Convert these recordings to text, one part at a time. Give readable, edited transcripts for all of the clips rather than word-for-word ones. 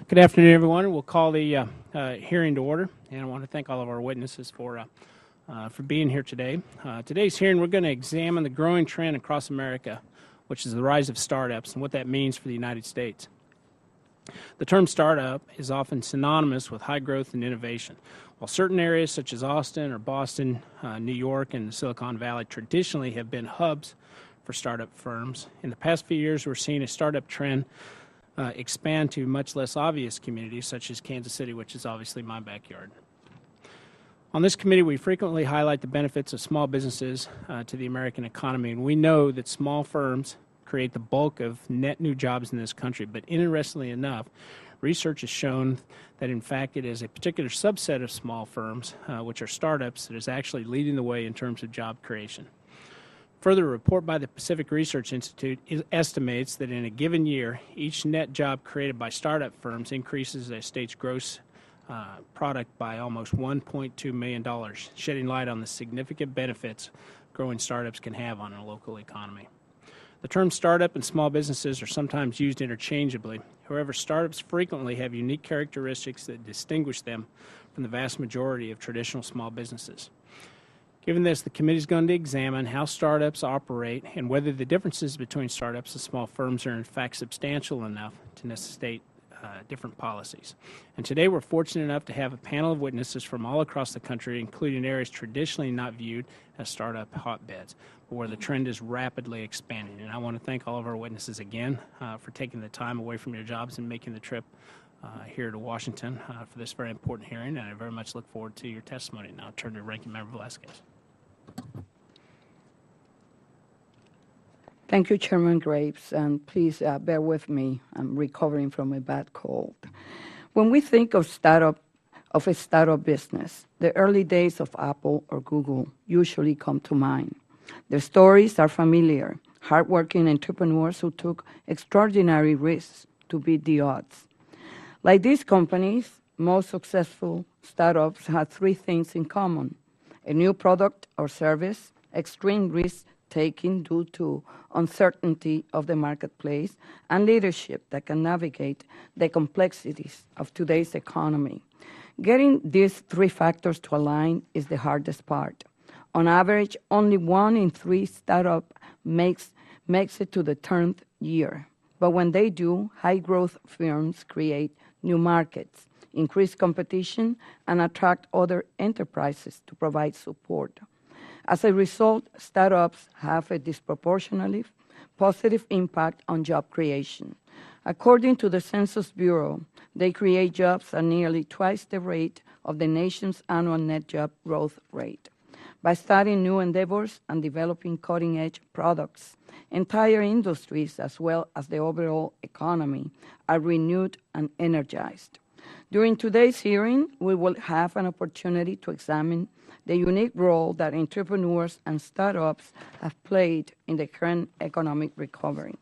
Good afternoon, everyone. We'll call the hearing to order, and I want to thank all of our witnesses for being here today. Today's hearing, we're going to examine the growing trend across America, which is the rise of startups and what that means for the United States. The term startup is often synonymous with high growth and innovation. While certain areas such as Austin or Boston, New York, and the Silicon Valley traditionally have been hubs for startup firms, in the past few years we're seeing a startup trend expand to much less obvious communities such as Kansas City, which is obviously my backyard. On this committee, we frequently highlight the benefits of small businesses to the American economy, and we know that small firms create the bulk of net new jobs in this country. But interestingly enough, research has shown that in fact it is a particular subset of small firms, which are startups, that is actually leading the way in terms of job creation. Further, a report by the Pacific Research Institute estimates that in a given year, each net job created by startup firms increases a state's gross product by almost $1.2 million, shedding light on the significant benefits growing startups can have on a local economy. The terms startup and small businesses are sometimes used interchangeably. However, startups frequently have unique characteristics that distinguish them from the vast majority of traditional small businesses. Given this, the committee is going to examine how startups operate and whether the differences between startups and small firms are in fact substantial enough to necessitate different policies. And today we're fortunate enough to have a panel of witnesses from all across the country, including areas traditionally not viewed as startup hotbeds, but where the trend is rapidly expanding. And I want to thank all of our witnesses again for taking the time away from your jobs and making the trip here to Washington for this very important hearing, and I very much look forward to your testimony. Now I'll turn to Ranking Member Velasquez. Thank you, Chairman Graves, and please bear with me. I'm recovering from a bad cold. When we think of a startup business, the early days of Apple or Google usually come to mind. Their stories are familiar, hardworking entrepreneurs who took extraordinary risks to beat the odds. Like these companies, most successful startups have three things in common: a new product or service, extreme risk-taking due to uncertainty of the marketplace, and leadership that can navigate the complexities of today's economy. Getting these three factors to align is the hardest part. On average, only 1 in 3 startups makes it to the 10th year. But when they do, high-growth firms create new markets, increase competition, and attract other enterprises to provide support. As a result, startups have a disproportionately positive impact on job creation. According to the Census Bureau, they create jobs at nearly twice the rate of the nation's annual net job growth rate. By starting new endeavors and developing cutting-edge products, entire industries as well as the overall economy are renewed and energized. During today's hearing, we will have an opportunity to examine the unique role that entrepreneurs and startups have played in the current economic recovery.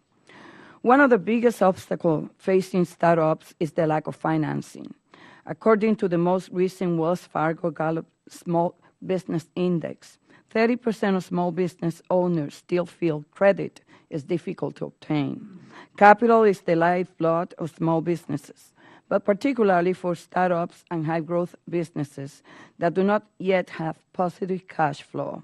One of the biggest obstacles facing startups is the lack of financing. According to the most recent Wells Fargo Gallup Small Business Index, 30% of small business owners still feel credit is difficult to obtain. Capital is the lifeblood of small businesses, but particularly for startups and high-growth businesses that do not yet have positive cash flow.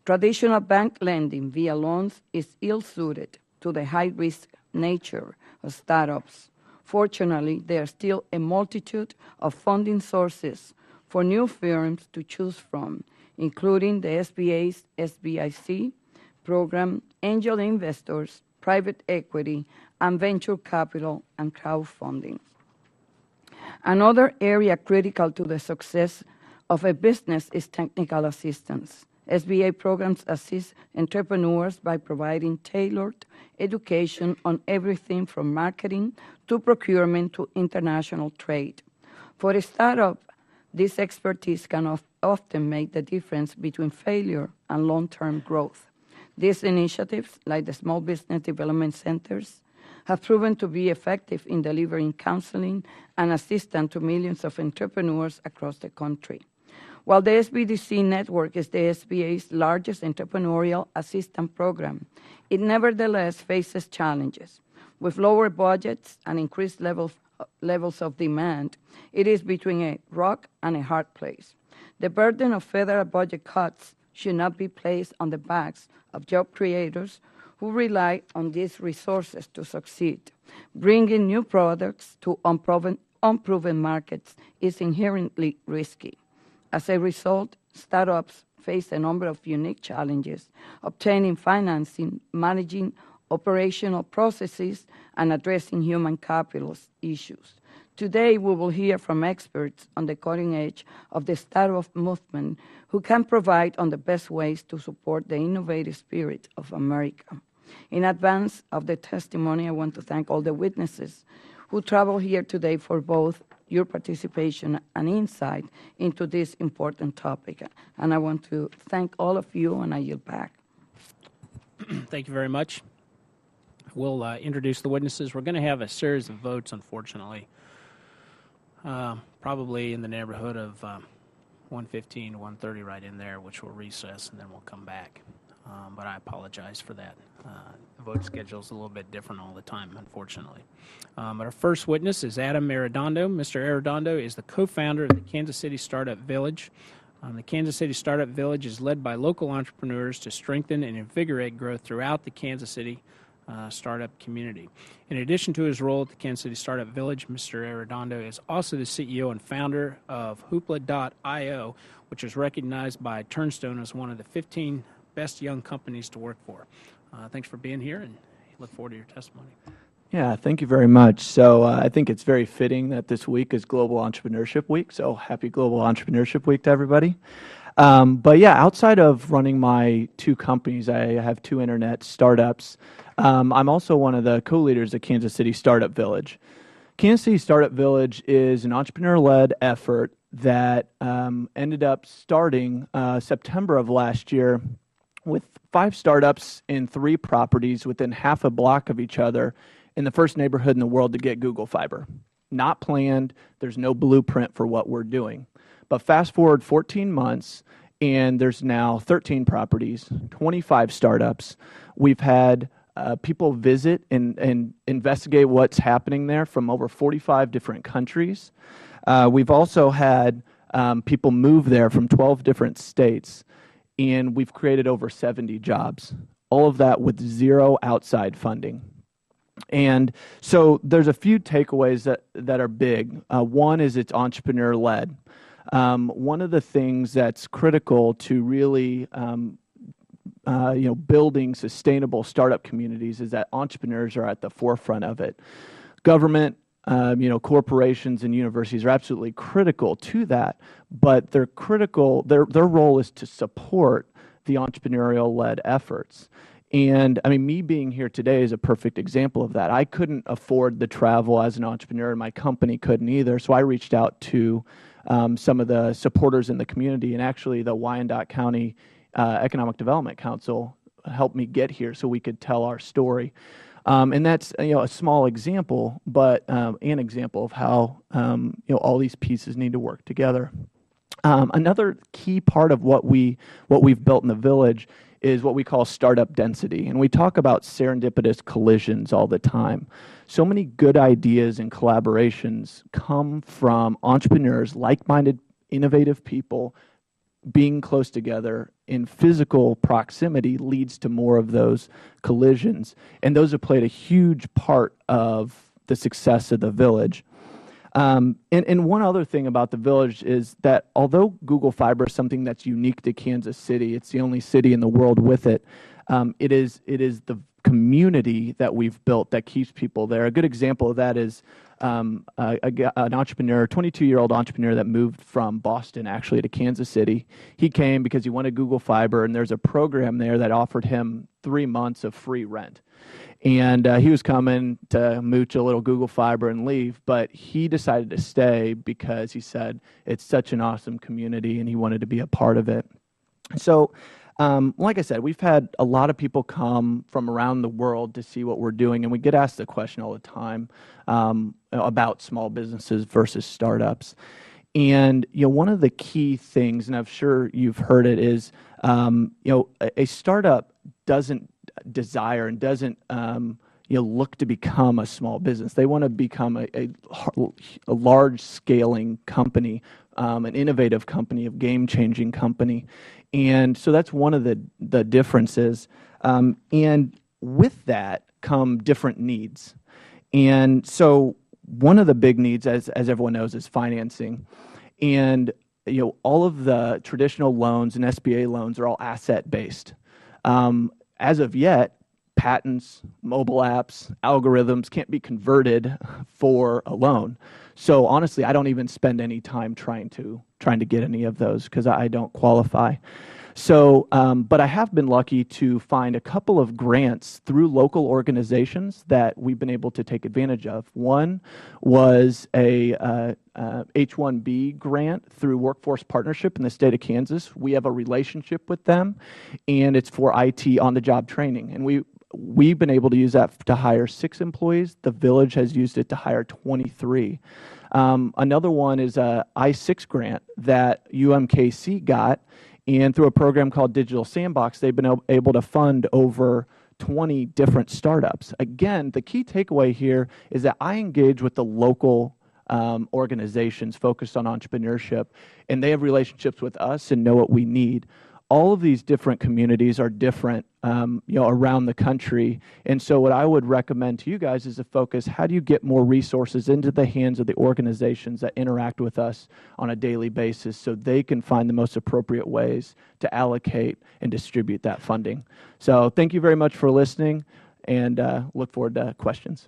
Traditional bank lending via loans is ill-suited to the high-risk nature of startups. Fortunately, there are still a multitude of funding sources for new firms to choose from, including the SBA's SBIC program, angel investors, private equity, and venture capital and crowdfunding. Another area critical to the success of a business is technical assistance. SBA programs assist entrepreneurs by providing tailored education on everything from marketing to procurement to international trade. For a startup, this expertise can often make the difference between failure and long-term growth. These initiatives, like the Small Business Development Centers, have proven to be effective in delivering counseling and assistance to millions of entrepreneurs across the country. While the SBDC network is the SBA's largest entrepreneurial assistance program, it nevertheless faces challenges. With lower budgets and increased levels of demand, it is between a rock and a hard place. The burden of federal budget cuts should not be placed on the backs of job creators who rely on these resources to succeed. Bringing new products to unproven markets is inherently risky. As a result, startups face a number of unique challenges: obtaining financing, managing operational processes, and addressing human capital issues. Today, we will hear from experts on the cutting edge of the startup movement who can provide on the best ways to support the innovative spirit of America. In advance of the testimony, I want to thank all the witnesses who traveled here today for both your participation and insight into this important topic. And I want to thank all of you, and I yield back. Thank you very much. We'll introduce the witnesses. We're going to have a series of votes, unfortunately, probably in the neighborhood of 1:15, 1:30 right in there, which will recess, and then we'll come back. But I apologize for that. The vote schedule is a little bit different all the time, unfortunately. But our first witness is Adam Arredondo. Mr. Arredondo is the co-founder of the Kansas City Startup Village. The Kansas City Startup Village is led by local entrepreneurs to strengthen and invigorate growth throughout the Kansas City startup community. In addition to his role at the Kansas City Startup Village, Mr. Arredondo is also the CEO and founder of Hoopla.io, which is recognized by Turnstone as one of the 15 best young companies to work for. Thanks for being here, and look forward to your testimony. Yeah, thank you very much. So I think it's very fitting that this week is Global Entrepreneurship Week, so happy Global Entrepreneurship Week to everybody. But yeah, outside of running my two companies, I have two internet startups. I'm also one of the co-leaders of Kansas City Startup Village. Kansas City Startup Village is an entrepreneur-led effort that ended up starting September of last year with 5 startups in 3 properties within half a block of each other in the first neighborhood in the world to get Google Fiber. Not planned. There's no blueprint for what we're doing. But fast forward 14 months, and there's now 13 properties, 25 startups. We've had people visit and investigate what's happening there from over 45 different countries. We've also had people move there from 12 different states, and we've created over 70 jobs, all of that with 0 outside funding. And so there's a few takeaways that are big. One is it's entrepreneur-led. One of the things that's critical to really building sustainable startup communities is that entrepreneurs are at the forefront of it. Government, corporations and universities are absolutely critical to that, but they're critical. Their role is to support the entrepreneurial-led efforts. And I mean, me being here today is a perfect example of that. I couldn't afford the travel as an entrepreneur, and my company couldn't either. So I reached out to some of the supporters in the community, and actually the Wyandotte County Economic Development Council helped me get here so we could tell our story. And that's a small example, but an example of how all these pieces need to work together. Another key part of what we've built in the village is what we call startup density, and we talk about serendipitous collisions all the time. So many good ideas and collaborations come from entrepreneurs, like-minded, innovative people being close together in physical proximity leads to more of those collisions, and those have played a huge part of the success of the village. And one other thing about the village is that although Google Fiber is something that's unique to Kansas City, it's the only city in the world with it, it is the community that we've built that keeps people there. A good example of that is an entrepreneur, 22-year-old entrepreneur that moved from Boston actually to Kansas City. He came because he wanted Google Fiber, and there's a program there that offered him 3 months of free rent. And he was coming to mooch a little Google Fiber and leave, but he decided to stay because he said it's such an awesome community and he wanted to be a part of it. So like I said, we've had a lot of people come from around the world to see what we're doing, and we get asked the question all the time about small businesses versus startups. And one of the key things, and I'm sure you've heard it, is a startup doesn't desire and doesn't look to become a small business. They want to become a large scaling company, an innovative company, a game-changing company. And so that's one of the differences. And with that come different needs. And so one of the big needs, as everyone knows, is financing. And all of the traditional loans and SBA loans are all asset-based. As of yet, patents, mobile apps, algorithms can't be converted for a loan. So honestly, I don't even spend any time trying to get any of those because I don't qualify. So, but I have been lucky to find a couple of grants through local organizations that we've been able to take advantage of. One was a H-1B grant through Workforce Partnership in the state of Kansas. We have a relationship with them, and it's for IT on-the-job training. And we've been able to use that to hire 6 employees. The village has used it to hire 23. Another one is a I-6 grant that UMKC got. And through a program called Digital Sandbox, they've been able to fund over 20 different startups. Again, the key takeaway here is that I engage with the local organizations focused on entrepreneurship, and they have relationships with us and know what we need. All of these different communities are different, around the country. And so what I would recommend to you guys is to focus, how do you get more resources into the hands of the organizations that interact with us on a daily basis so they can find the most appropriate ways to allocate and distribute that funding. So thank you very much for listening, and look forward to questions.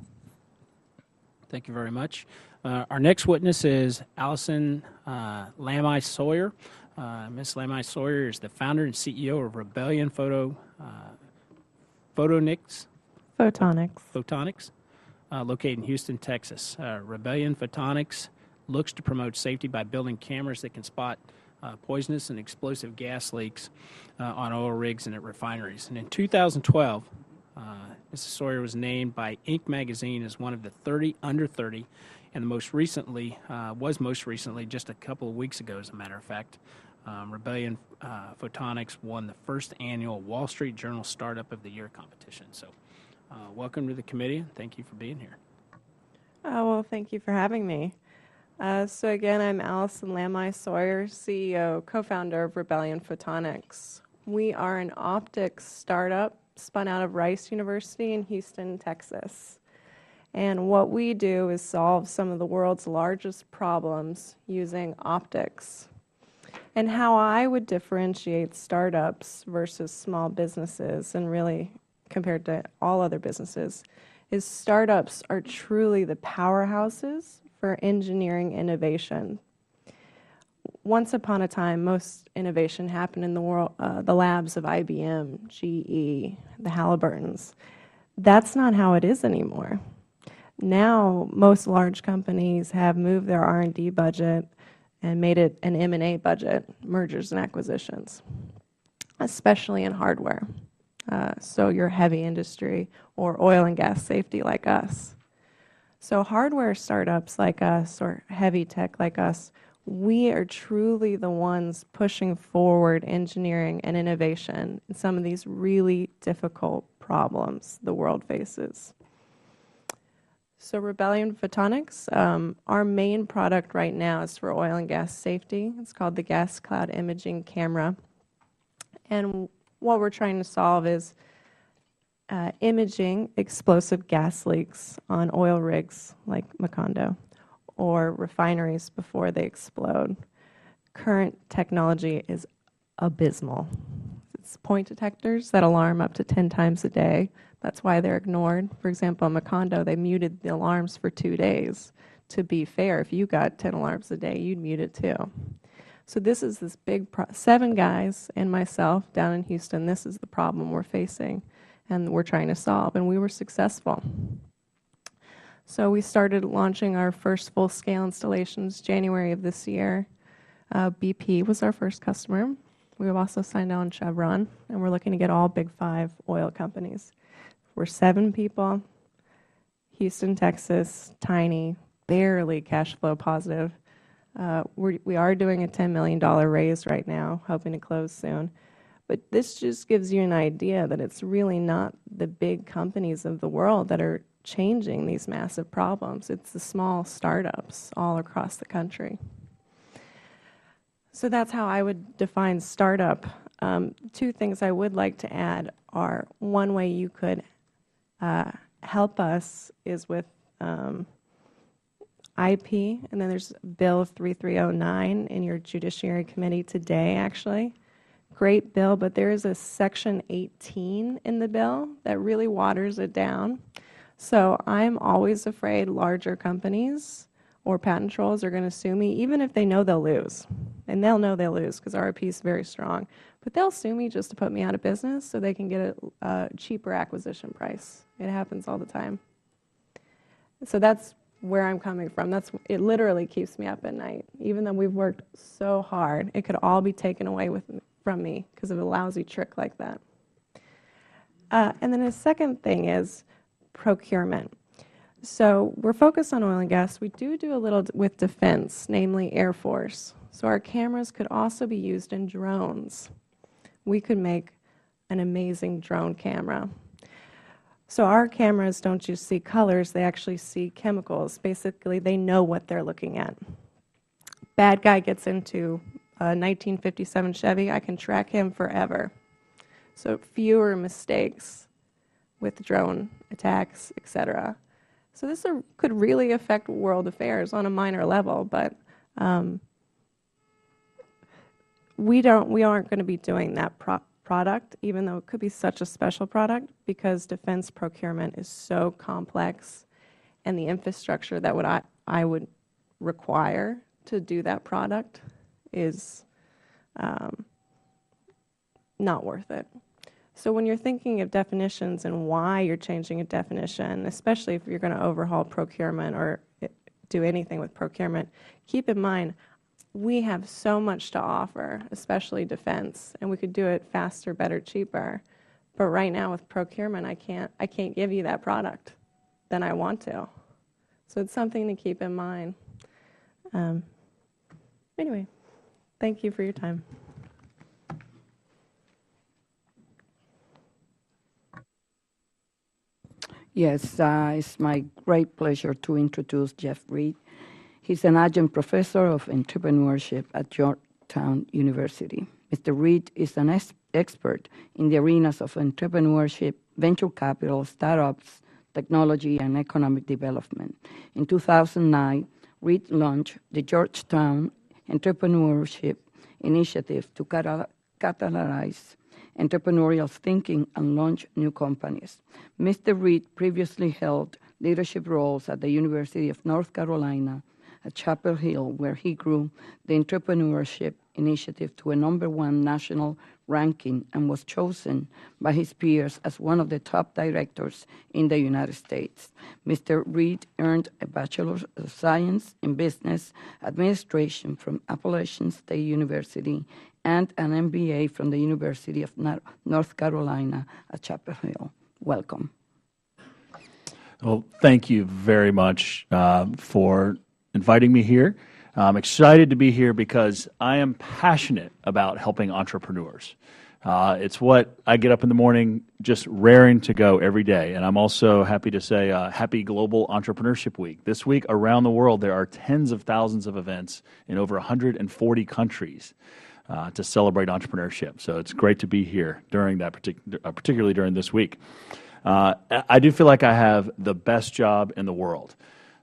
Thank you very much. Our next witness is Alison Sawyer. Ms. Lamai Sawyer is the founder and CEO of Rebellion Photonics, located in Houston, Texas. Rebellion Photonics looks to promote safety by building cameras that can spot poisonous and explosive gas leaks on oil rigs and at refineries. And in 2012, Mrs. Sawyer was named by Inc. magazine as one of the 30 under 30, and most recently, just a couple of weeks ago, as a matter of fact, Rebellion Photonics won the first annual Wall Street Journal Startup of the Year competition. So welcome to the committee, and thank you for being here. Well, thank you for having me. So again, I'm Alison Lamai Sawyer, CEO, co-founder of Rebellion Photonics. We are an optics startup spun out of Rice University in Houston, Texas. And what we do is solve some of the world's largest problems using optics. And how I would differentiate startups versus small businesses, and really compared to all other businesses, is startups are truly the powerhouses for engineering innovation. Once upon a time, most innovation happened in the labs of IBM, GE, the Halliburtons. That's not how it is anymore. Now, most large companies have moved their R&D budget and made it an M&A budget, mergers and acquisitions, especially in hardware. So your heavy industry or oil and gas safety like us. So hardware startups like us or heavy tech like us, we are truly the ones pushing forward engineering and innovation in some of these really difficult problems the world faces. So Rebellion Photonics, our main product right now is for oil and gas safety. It's called the Gas Cloud Imaging Camera. And what we're trying to solve is imaging explosive gas leaks on oil rigs like Macondo or refineries before they explode. Current technology is abysmal. It's point detectors that alarm up to 10 times a day. That's why they're ignored. For example, in Macondo, they muted the alarms for 2 days. To be fair, if you got 10 alarms a day, you'd mute it too. So this is this big 7 guys and myself down in Houston. This is the problem we're facing and we're trying to solve, and we were successful. So we started launching our first full-scale installations January of this year. BP was our first customer. We have also signed on Chevron, and we're looking to get all big 5 oil companies. We're 7 people, Houston, Texas, tiny, barely cash flow positive. We are doing a $10 million raise right now, hoping to close soon. But this just gives you an idea that it's really not the big companies of the world that are changing these massive problems. It's the small startups all across the country. So that's how I would define startup. Two things I would like to add are, one way you could help us is with IP, and then there's Bill 3309 in your Judiciary Committee today, actually. Great bill, but there is a Section 18 in the bill that really waters it down. So I'm always afraid larger companies or patent trolls are going to sue me, even if they know they'll lose. And they'll know they'll lose because RIP is very strong. But they'll sue me just to put me out of business so they can get a cheaper acquisition price. It happens all the time. So that's where I'm coming from. It literally keeps me up at night. Even though we've worked so hard, it could all be taken away from me because of a lousy trick like that. And then the second thing is procurement. So we're focused on oil and gas. We do a little with defense, namely Air Force. So our cameras could also be used in drones. We could make an amazing drone camera. So our cameras don't just see colors, they actually see chemicals. Basically, they know what they're looking at. Bad guy gets into a 1957 Chevy, I can track him forever. So fewer mistakes with drone attacks, etc. So this could really affect world affairs on a minor level, but we aren't going to be doing that product, even though it could be such a special product, because defense procurement is so complex, and the infrastructure that I would require to do that product is not worth it. So when you're thinking of definitions and why you're changing a definition, especially if you're going to overhaul procurement or do anything with procurement, keep in mind we have so much to offer, especially defense, and we could do it faster, better, cheaper. But right now with procurement, I can't give you that product than I want to. So it's something to keep in mind. Anyway, thank you for your time. Yes, it's my great pleasure to introduce Jeff Reed. He's an adjunct professor of entrepreneurship at Georgetown University. Mr. Reed is an expert in the arenas of entrepreneurship, venture capital, startups, technology, and economic development. In 2009, Reed launched the Georgetown Entrepreneurship Initiative to catalyze entrepreneurial thinking and launch new companies. Mr. Reed previously held leadership roles at the University of North Carolina at Chapel Hill, where he grew the entrepreneurship initiative to a #1 national ranking and was chosen by his peers as one of the top directors in the United States. Mr. Reed earned a Bachelor of Science in Business Administration from Appalachian State University and an MBA from the University of North Carolina at Chapel Hill. Welcome. Well, thank you very much for inviting me here. I'm excited to be here because I am passionate about helping entrepreneurs. It's what I get up in the morning just raring to go every day. And I'm also happy to say happy Global Entrepreneurship Week. This week around the world, there are tens of thousands of events in over 140 countries to celebrate entrepreneurship. So it's great to be here during that, particularly during this week. I do feel like I have the best job in the world.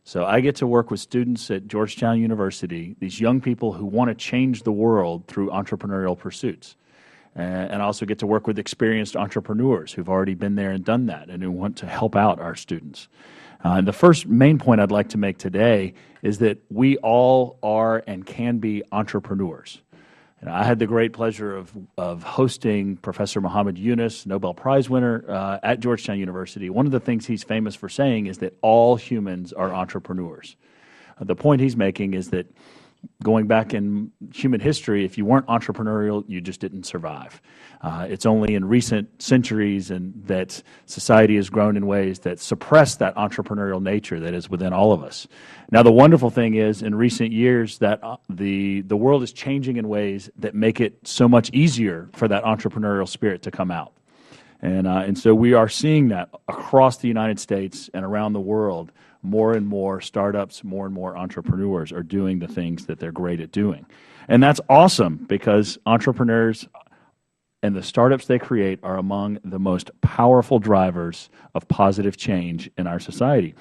So I get to work with students at Georgetown University, these young people who want to change the world through entrepreneurial pursuits. And I also get to work with experienced entrepreneurs who've already been there and done that and who want to help out our students. And the first main point I'd like to make today is that we all are and can be entrepreneurs. And I had the great pleasure of hosting Professor Muhammad Yunus, Nobel Prize winner at Georgetown University. One of the things he's famous for saying is that all humans are entrepreneurs. The point he's making is that Going back in human history, if you weren't entrepreneurial, you just didn't survive. It's only in recent centuries and that society has grown in ways that suppress that entrepreneurial nature that is within all of us. Now, the wonderful thing is, in recent years, that the world is changing in ways that make it so much easier for that entrepreneurial spirit to come out. And so we are seeing that across the United States and around the world. More and more startups, more and more entrepreneurs are doing the things that they're great at doing. And that's awesome, because entrepreneurs and the startups they create are among the most powerful drivers of positive change in our society.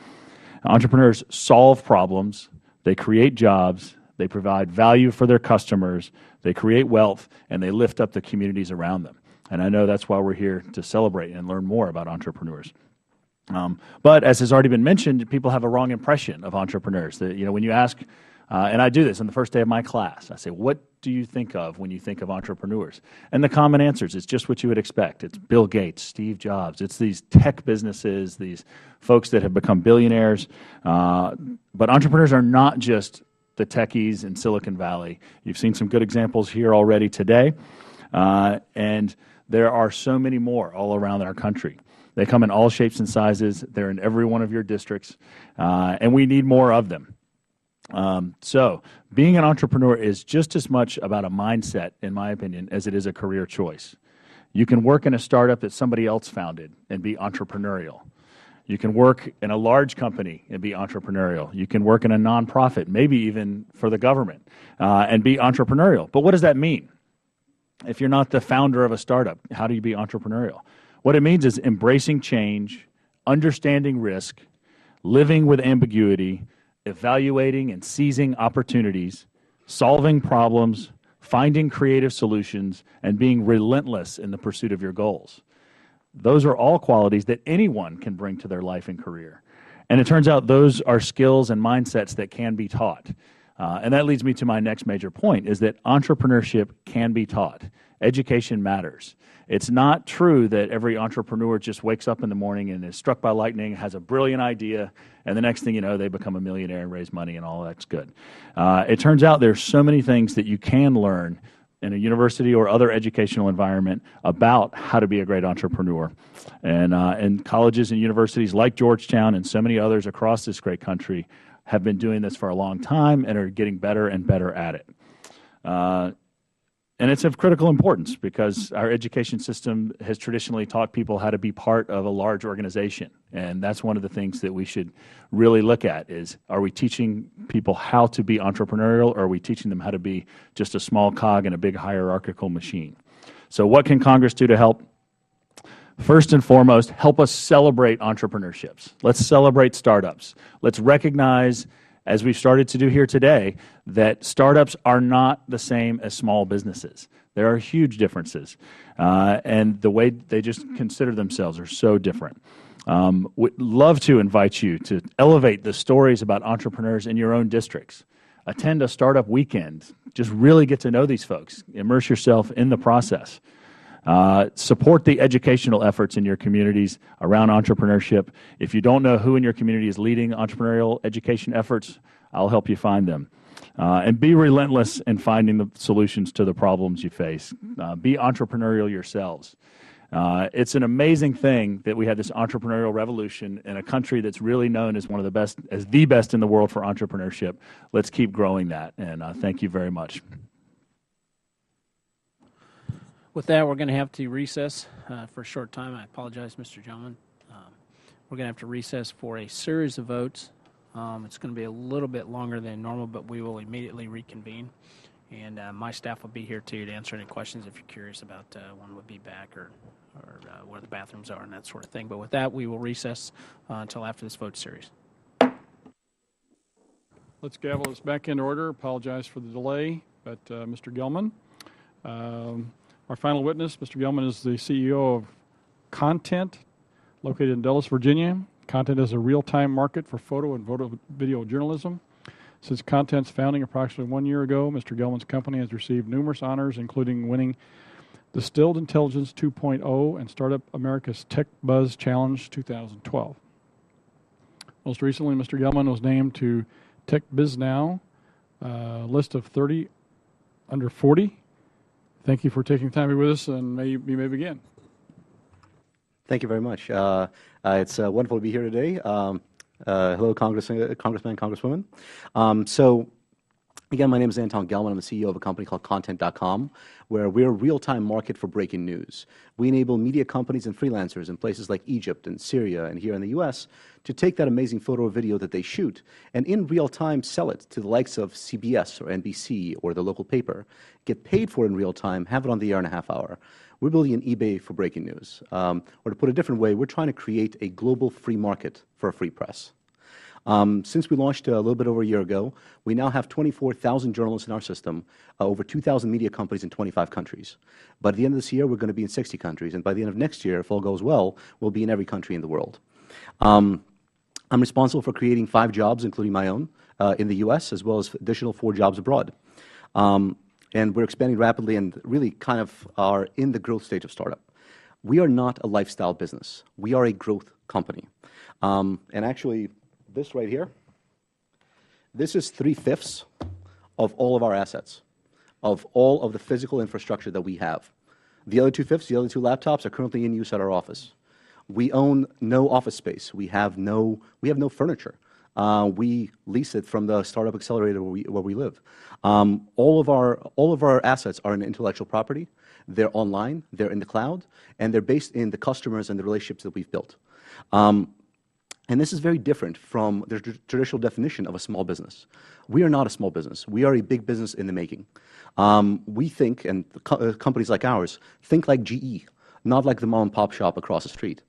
Entrepreneurs solve problems, they create jobs, they provide value for their customers, they create wealth, and they lift up the communities around them. And I know that's why we're here to celebrate and learn more about entrepreneurs. But as has already been mentioned, people have a wrong impression of entrepreneurs. That, when you ask, and I do this on the first day of my class, I say, what do you think of when you think of entrepreneurs? And the common answer is, it's just what you would expect. It's Bill Gates, Steve Jobs. It's these tech businesses, these folks that have become billionaires. But entrepreneurs are not just the techies in Silicon Valley. You've seen some good examples here already today. And there are so many more all around our country. They come in all shapes and sizes. They're in every one of your districts, and we need more of them. So being an entrepreneur is just as much about a mindset, in my opinion, as it is a career choice. You can work in a startup that somebody else founded and be entrepreneurial. You can work in a large company and be entrepreneurial. You can work in a nonprofit, maybe even for the government, and be entrepreneurial. But what does that mean? If you're not the founder of a startup, how do you be entrepreneurial? What it means is embracing change, understanding risk, living with ambiguity, evaluating and seizing opportunities, solving problems, finding creative solutions, and being relentless in the pursuit of your goals. Those are all qualities that anyone can bring to their life and career. And it turns out those are skills and mindsets that can be taught. And that leads me to my next major point, is that entrepreneurship can be taught. Education matters. It's not true that every entrepreneur just wakes up in the morning and is struck by lightning, has a brilliant idea, and the next thing you know, they become a millionaire and raise money and all that's good. It turns out there's so many things that you can learn in a university or other educational environment about how to be a great entrepreneur. And colleges and universities like Georgetown and so many others across this great country have been doing this for a long time and are getting better and better at it. And it's of critical importance, because our education system has traditionally taught people how to be part of a large organization. And that's one of the things that we should really look at is, are we teaching people how to be entrepreneurial, or are we teaching them how to be just a small cog in a big hierarchical machine? So what can Congress do to help? First and foremost, help us celebrate entrepreneurships. Let's celebrate startups. Let's recognize, as we've started to do here today, that startups are not the same as small businesses. There are huge differences, and the way they just consider themselves are so different. We'd love to invite you to elevate the stories about entrepreneurs in your own districts. Attend a startup weekend. Just really get to know these folks. Immerse yourself in the process. Support the educational efforts in your communities around entrepreneurship. If you don't know who in your community is leading entrepreneurial education efforts, I'll help you find them. And be relentless in finding the solutions to the problems you face. Be entrepreneurial yourselves. It's an amazing thing that we have this entrepreneurial revolution in a country that's really known as one of the best, as the best in the world for entrepreneurship. Let's keep growing that, and thank you very much. With that, we're going to have to recess for a short time. I apologize, Mr. Gelman. We're going to have to recess for a series of votes. It's going to be a little bit longer than normal, but we will immediately reconvene. And my staff will be here, too, to answer any questions if you're curious about when we'll be back or where the bathrooms are and that sort of thing. But with that, we will recess until after this vote series. Let's gavel this back into order. Apologize for the delay, but Mr. Gelman. Our final witness, Mr. Gilman, is the CEO of Content, located in Dulles, Virginia. Content is a real-time market for photo and video journalism. Since Content's founding approximately 1 year ago, Mr. Gelman's company has received numerous honors, including winning Distilled Intelligence 2.0 and Startup America's Tech Buzz Challenge 2012. Most recently, Mr. Gelman was named to Tech Biz Now list of 30 under 40. Thank you for taking time to be with us, and you may begin. Thank you very much. It's wonderful to be here today. Hello, Congressman, Congresswoman. Again, my name is Anton Gelman. I'm the CEO of a company called Contentcom, where we're a real-time market for breaking news. We enable media companies and freelancers in places like Egypt and Syria and here in the U.S. to take that amazing photo or video that they shoot and in real time sell it to the likes of CBS or NBC or the local paper, get paid for it in real time, have it on the air in a half hour. We're building an eBay for breaking news. Or to put it a different way, we're trying to create a global free market for a free press. Since we launched a little bit over a year ago, we now have 24,000 journalists in our system, over 2,000 media companies in 25 countries. But at the end of this year, we're going to be in 60 countries, and by the end of next year, if all goes well, we'll be in every country in the world. I'm responsible for creating 5 jobs, including my own, in the U.S., as well as additional 4 jobs abroad. And we're expanding rapidly and really kind of are in the growth stage of startup. We are not a lifestyle business. We are a growth company. And actually, this right here, this is 3/5 of all of our assets, of all of the physical infrastructure that we have. The other 2/5, the other 2 laptops are currently in use at our office. We own no office space. We have no furniture. We lease it from the startup accelerator where we live. All of our assets are in intellectual property. They're online, they're in the cloud, and they're based in the customers and the relationships that we've built. And this is very different from the traditional definition of a small business. We are not a small business. We are a big business in the making. We think, and companies like ours, think like GE, not like the mom and pop shop across the street.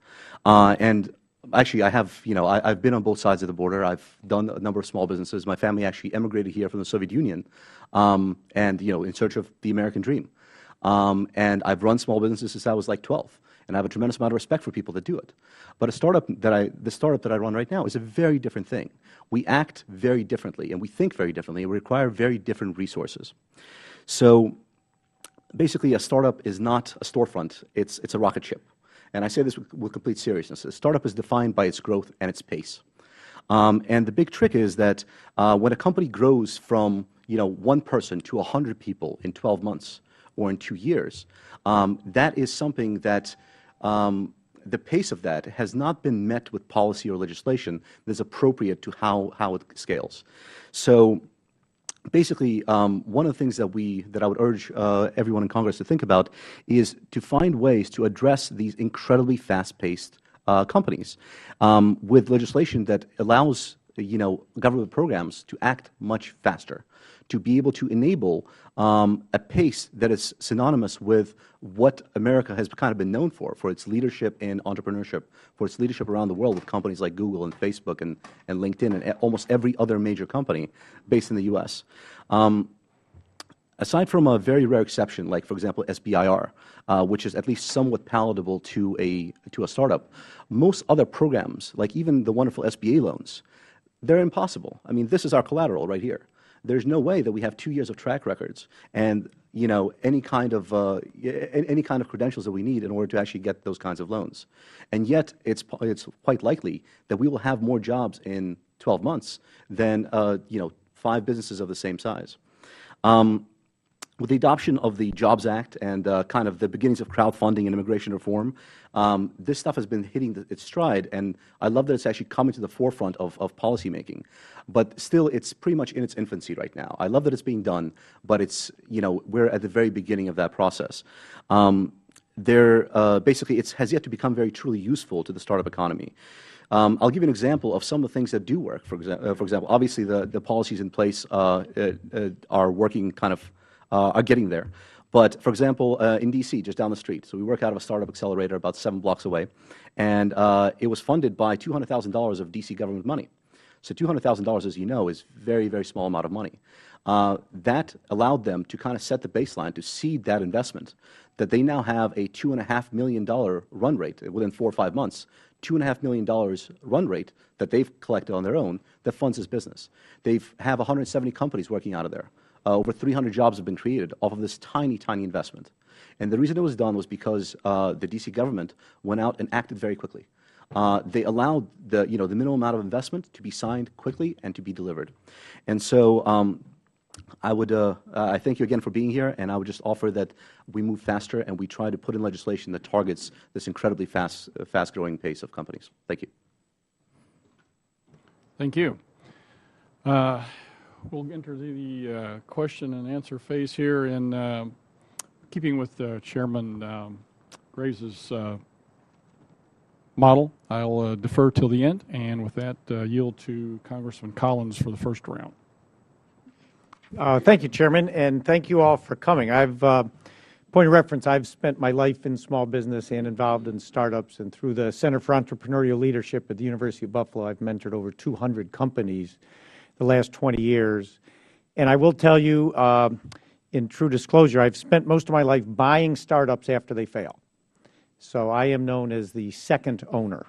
And actually, I've been on both sides of the border. I've done a number of small businesses. My family actually emigrated here from the Soviet Union, and in search of the American dream. And I've run small businesses since I was like 12. And I have a tremendous amount of respect for people that do it. But the startup that I run right now is a very different thing. We act very differently, and we think very differently, and we require very different resources. So basically, a startup is not a storefront. It's a rocket ship. And I say this with complete seriousness. A startup is defined by its growth and its pace. And the big trick is that when a company grows from 1 person to 100 people in 12 months or in 2 years, that is something that the pace of that has not been met with policy or legislation that is appropriate to how it scales. So basically, one of the things that I would urge everyone in Congress to think about is to find ways to address these incredibly fast-paced companies with legislation that allows government programs to act much faster, to be able to enable a pace that is synonymous with what America has kind of been known for its leadership in entrepreneurship, for its leadership around the world with companies like Google and Facebook and LinkedIn and almost every other major company based in the U.S. Aside from a very rare exception, like, for example, SBIR, which is at least somewhat palatable to a startup, most other programs, like even the wonderful SBA loans, they're impossible. I mean, this is our collateral right here. There's no way that we have 2 years of track records and any kind of credentials that we need in order to actually get those kinds of loans. And yet, it's quite likely that we will have more jobs in 12 months than 5 businesses of the same size. With the adoption of the Jobs Act and kind of the beginnings of crowdfunding and immigration reform, this stuff has been hitting its stride, and I love that it's actually coming to the forefront of policymaking. But still, it's pretty much in its infancy right now. I love that it's being done, but we're at the very beginning of that process. Basically, it has yet to become very truly useful to the startup economy. I'll give you an example of some of the things that do work. For example, obviously the policies in place are working are getting there. But, for example, in D.C., just down the street, so we work out of a startup accelerator about 7 blocks away, and it was funded by $200,000 of D.C. government money. So $200,000, as you know, is very, very small amount of money. That allowed them to kind of set the baseline to seed that investment, that they now have a $2.5 million run rate within 4 or 5 months, $2.5 million run rate that they've collected on their own that funds this business. They have 170 companies working out of there. Over 300 jobs have been created off of this tiny, tiny investment. And the reason it was done was because the D.C. government went out and acted very quickly. They allowed the minimum amount of investment to be signed quickly and to be delivered. And so I would I thank you again for being here, and I would just offer that we move faster and we try to put in legislation that targets this incredibly fast-growing pace of companies. Thank you. Thank you. We'll enter the question and answer phase here in keeping with Chairman Graves' model. I'll defer till the end, and with that, yield to Congressman Collins for the first round. Thank you, Chairman, and thank you all for coming. Point of reference, I've spent my life in small business and involved in startups, and through the Center for Entrepreneurial Leadership at the University of Buffalo, I've mentored over 200 companies the last 20 years. And I will tell you, in true disclosure, I've spent most of my life buying startups after they fail. So I am known as the second owner.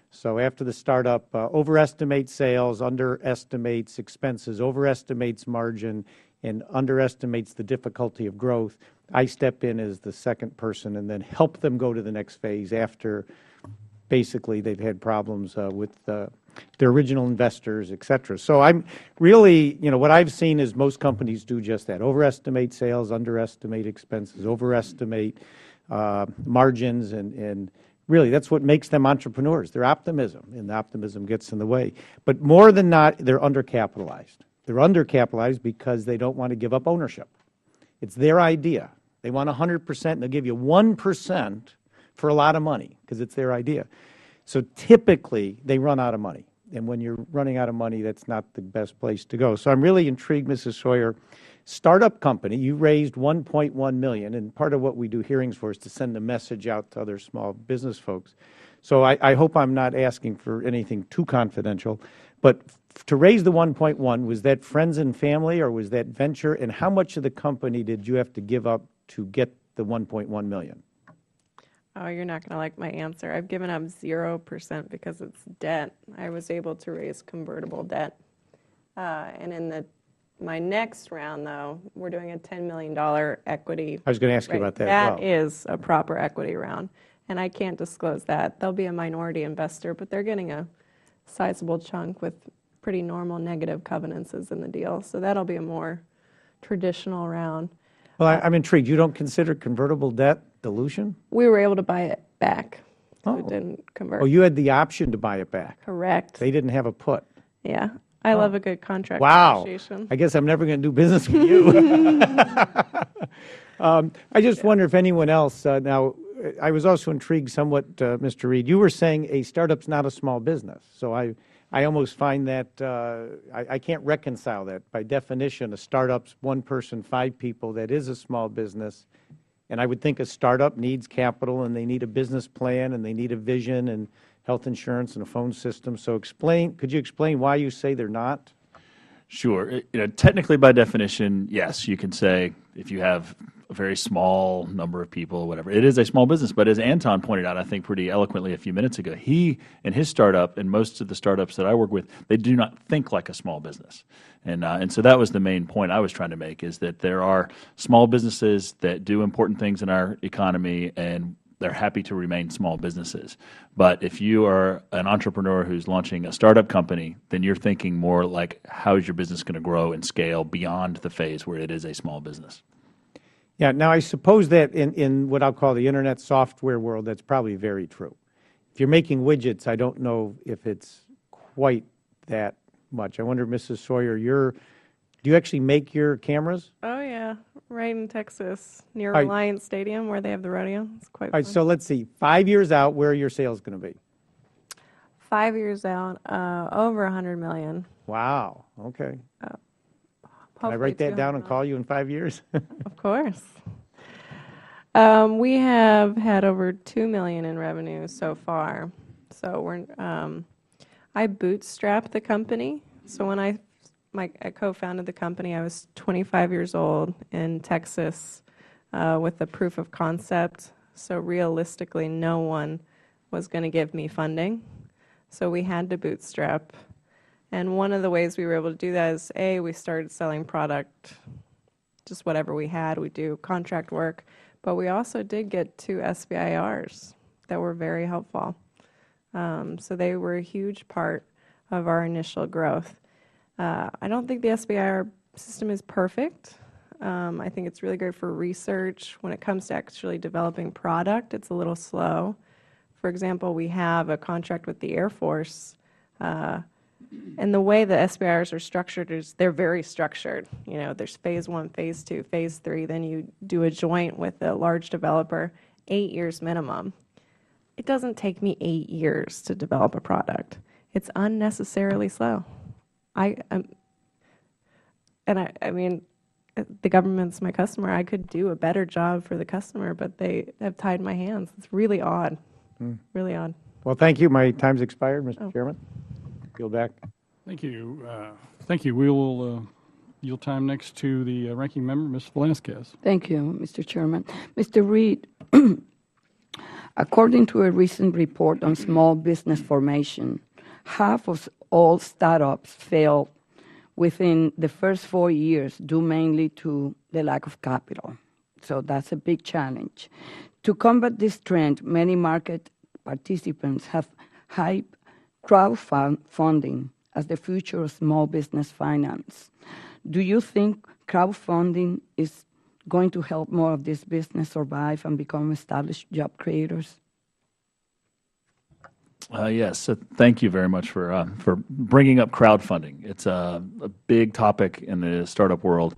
So after the startup overestimates sales, underestimates expenses, overestimates margin, and underestimates the difficulty of growth, I step in as the second person and then help them go to the next phase after basically they've had problems with their original investors, et cetera. So I'm really, what I've seen is most companies do just that: overestimate sales, underestimate expenses, overestimate margins, and really, that's what makes them entrepreneurs. Their optimism, and the optimism gets in the way. But more than not, they're undercapitalized. They're undercapitalized because they don't want to give up ownership. It's their idea. They want 100%, and they'll give you 1% for a lot of money because it's their idea. So typically, they run out of money. And when you're running out of money, that's not the best place to go. So I'm really intrigued, Mrs. Sawyer. Startup company, you raised $1.1 million, and part of what we do hearings for is to send a message out to other small business folks. So I hope I'm not asking for anything too confidential, but to raise the 1.1, was that friends and family, or was that venture? And how much of the company did you have to give up to get the 1.1 million? Oh, you're not going to like my answer. I've given up 0% because it's debt. I was able to raise convertible debt. And in my next round, though, we're doing a $10 million equity. I was going to ask you about that That as well. is a proper equity round, and I can't disclose that. They'll be a minority investor, but they're getting a sizable chunk with pretty normal negative covenants in the deal. So that'll be a more traditional round. Well, I'm intrigued. You don't consider convertible debt dilution? We were able to buy it back, so Oh. it didn't convert. Oh, you had the option to buy it back. Correct. They didn't have a put. Yeah. I love a good contract Wow. negotiation. I guess I'm never going to do business with you. I just wonder if anyone else, now, I was also intrigued somewhat, Mr. Reed. You were saying a startup's not a small business. So I almost find that, I can't reconcile that. By definition, a startup's one person, 5 people. That is a small business. And I would think a startup needs capital, and they need a business plan, and they need a vision, and health insurance, and a phone system. So could you explain why you say they're not? Sure. Technically, by definition, yes, you can say if you have a very small number of people, whatever, it is a small business. But as Anton pointed out, I think pretty eloquently a few minutes ago, he and his startup, and most of the startups that I work with, they do not think like a small business. And so that was the main point I was trying to make, is that there are small businesses that do important things in our economy, and they're happy to remain small businesses. But if you are an entrepreneur who's launching a startup company, then you're thinking more like, how is your business going to grow and scale beyond the phase where it is a small business? Yeah. Now, I suppose that in what I'll call the internet software world, that's probably very true. If you're making widgets, I don't know if it's quite that much. I wonder, Mrs. Sawyer, do you actually make your cameras? Oh, yeah. Right in Texas, near All right. Reliance Stadium, where they have the rodeo. It's quite All right, fun. so let's see. 5 years out, where are your sales going to be? 5 years out, over 100 million. Wow. Okay. Can I Hopefully write that down and 200 call you in 5 years? Of course. We have had over 2 million in revenue so far. So I bootstrapped the company. So when I co-founded the company, I was 25 years old in Texas with a proof of concept. So realistically, no one was going to give me funding. So we had to bootstrap. And one of the ways we were able to do that is, we started selling product, just whatever we had. We do contract work. But we also did get 2 SBIRs that were very helpful. So they were a huge part of our initial growth. I don't think the SBIR system is perfect. I think it's really good for research. When it comes to actually developing product, it's a little slow. For example, we have a contract with the Air Force, and the way the SBIRs are structured is they're very structured. You know, there's phase 1, phase 2, phase 3, then you do a joint with a large developer, 8 years minimum. It doesn't take me 8 years to develop a product. It's unnecessarily slow. I mean, the government's my customer. I could do a better job for the customer, but they have tied my hands. It's really odd. Really odd. Well, thank you. My time's expired, Mr. Chairman. Yield back. Thank you. Thank you. We will yield time next to the ranking member, Ms. Velasquez. Thank you, Mr. Chairman. Mr. Reed, according to a recent report on small business formation, half of all startups fail within the first 4 years due mainly to the lack of capital. So that's a big challenge. To combat this trend, many market participants have hyped crowdfunding as the future of small business finance. Do you think crowdfunding is going to help more of this business survive and become established job creators? Yes, so thank you very much for bringing up crowdfunding. It's a big topic in the startup world,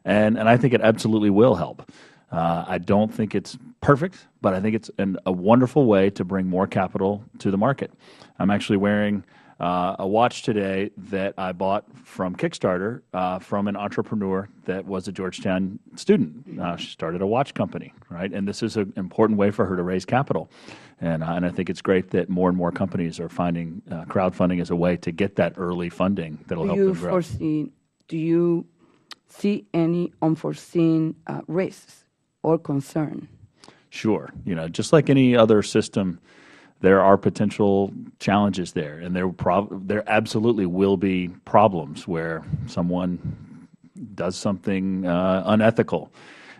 and I think it absolutely will help. I don't think it's perfect, but I think it's a wonderful way to bring more capital to the market. I'm actually wearing a watch today that I bought from Kickstarter from an entrepreneur that was a Georgetown student. She started a watch company, right? And this is an important way for her to raise capital. And I think it's great that more and more companies are finding crowdfunding as a way to get that early funding that will help them grow. Do you see any unforeseen risks or concern? Sure. You know, just like any other system, there are potential challenges there, and there absolutely will be problems where someone does something unethical.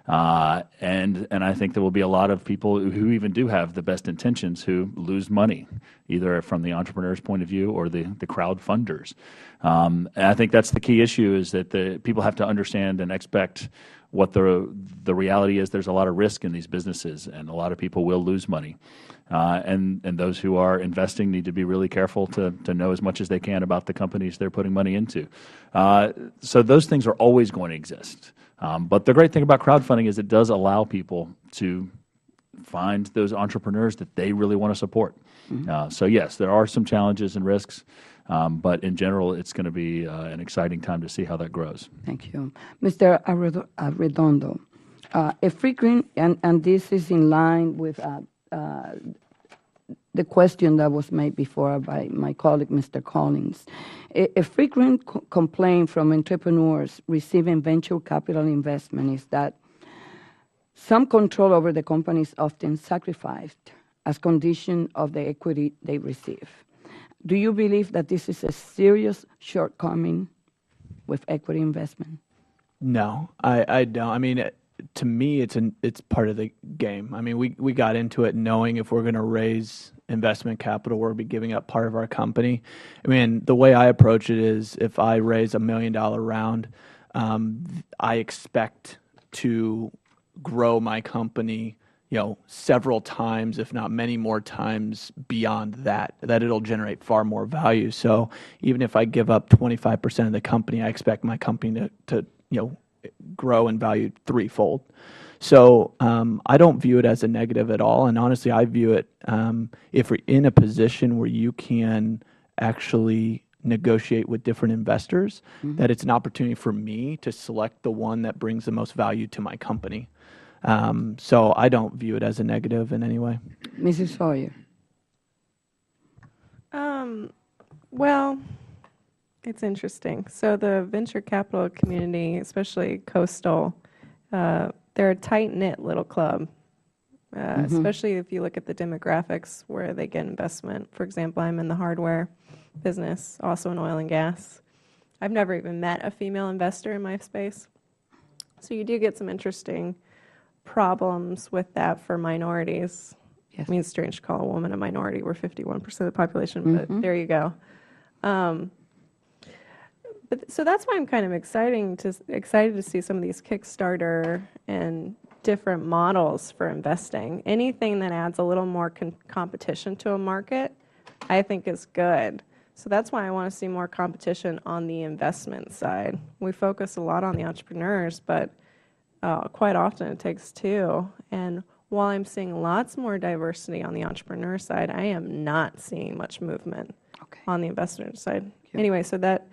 And I think there will be a lot of people who even do have the best intentions who lose money, either from the entrepreneur's point of view or the crowdfunders. And I think that's the key issue, is that the people have to understand and expect what the reality is. There's a lot of risk in these businesses, and a lot of people will lose money. And those who are investing need to be really careful to know as much as they can about the companies they're putting money into. So those things are always going to exist. But the great thing about crowdfunding is it does allow people to find those entrepreneurs that they really want to support. So yes, there are some challenges and risks, but in general, it's going to be an exciting time to see how that grows. Thank you. Mr. Arredondo, a frequent, and this is in line with the question that was made before by my colleague, Mr. Collins. A frequent complaint from entrepreneurs receiving venture capital investment is that some control over the company is often sacrificed as condition of the equity they receive. Do you believe that this is a serious shortcoming with equity investment? No, I don't. I mean, to me, it's part of the game. I mean, we got into it knowing if we're going to raise investment capital, we'll be giving up part of our company. I mean, the way I approach it is, if I raise $1 million round, I expect to grow my company, several times, if not many more times beyond that it'll generate far more value. So even if I give up 25% of the company, I expect my company to grow in value threefold. So I don't view it as a negative at all. And honestly, I view it, if we're in a position where you can actually negotiate with different investors, that it's an opportunity for me to select the one that brings the most value to my company. So I don't view it as a negative in any way. Mrs. Sawyer. Well, it's interesting. So the venture capital community, especially coastal, they're a tight-knit little club, especially if you look at the demographics where they get investment. For example, I'm in the hardware business, also in oil and gas. I've never even met a female investor in my space. So you do get some interesting problems with that for minorities. Yes. I mean, it's strange to call a woman a minority. We're 51% of the population, but there you go. But so that's why I'm kind of excited to see some of these Kickstarter and different models for investing. Anything that adds a little more competition to a market, I think is good. So that's why I want to see more competition on the investment side. We focus a lot on the entrepreneurs, but quite often it takes two. And while I'm seeing lots more diversity on the entrepreneur side, I am not seeing much movement on the investor side. Anyway, so that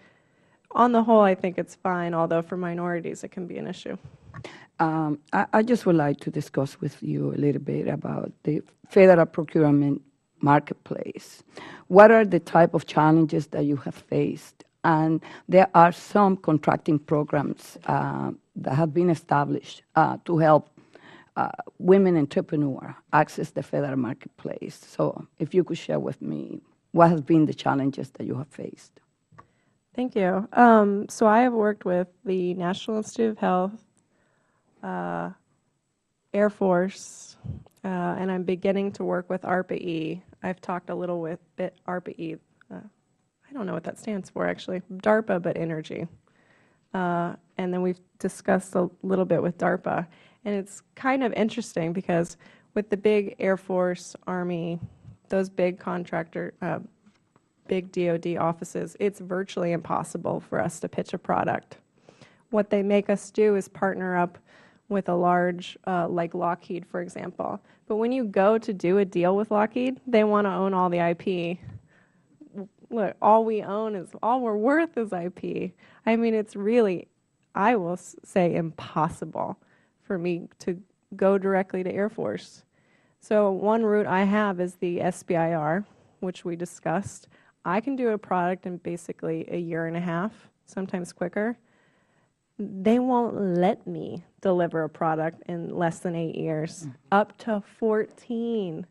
on the whole, I think it's fine, although for minorities it can be an issue. I just would like to discuss with you a little bit about the federal procurement marketplace. What are the type of challenges that you have faced? And there are some contracting programs that have been established to help women entrepreneurs access the federal marketplace. So if you could share with me what has been the challenges that you have faced. Thank you. So I have worked with the National Institute of Health, Air Force, and I'm beginning to work with ARPA-E. I've talked a little with ARPA-E. I don't know what that stands for, actually. DARPA, but energy. And then we've discussed a little bit with DARPA. And it's kind of interesting because with the big Air Force, Army, those big contractor, big DoD offices, it's virtually impossible for us to pitch a product. What they make us do is partner up with a large, like Lockheed, for example. But when you go to do a deal with Lockheed, they want to own all the IP. Look, all we're worth is IP. I mean, it's really, I will say, impossible for me to go directly to Air Force. So one route I have is the SBIR, which we discussed. I can do a product in basically a year and a half, sometimes quicker. They won't let me deliver a product in less than 8 years, up to 14.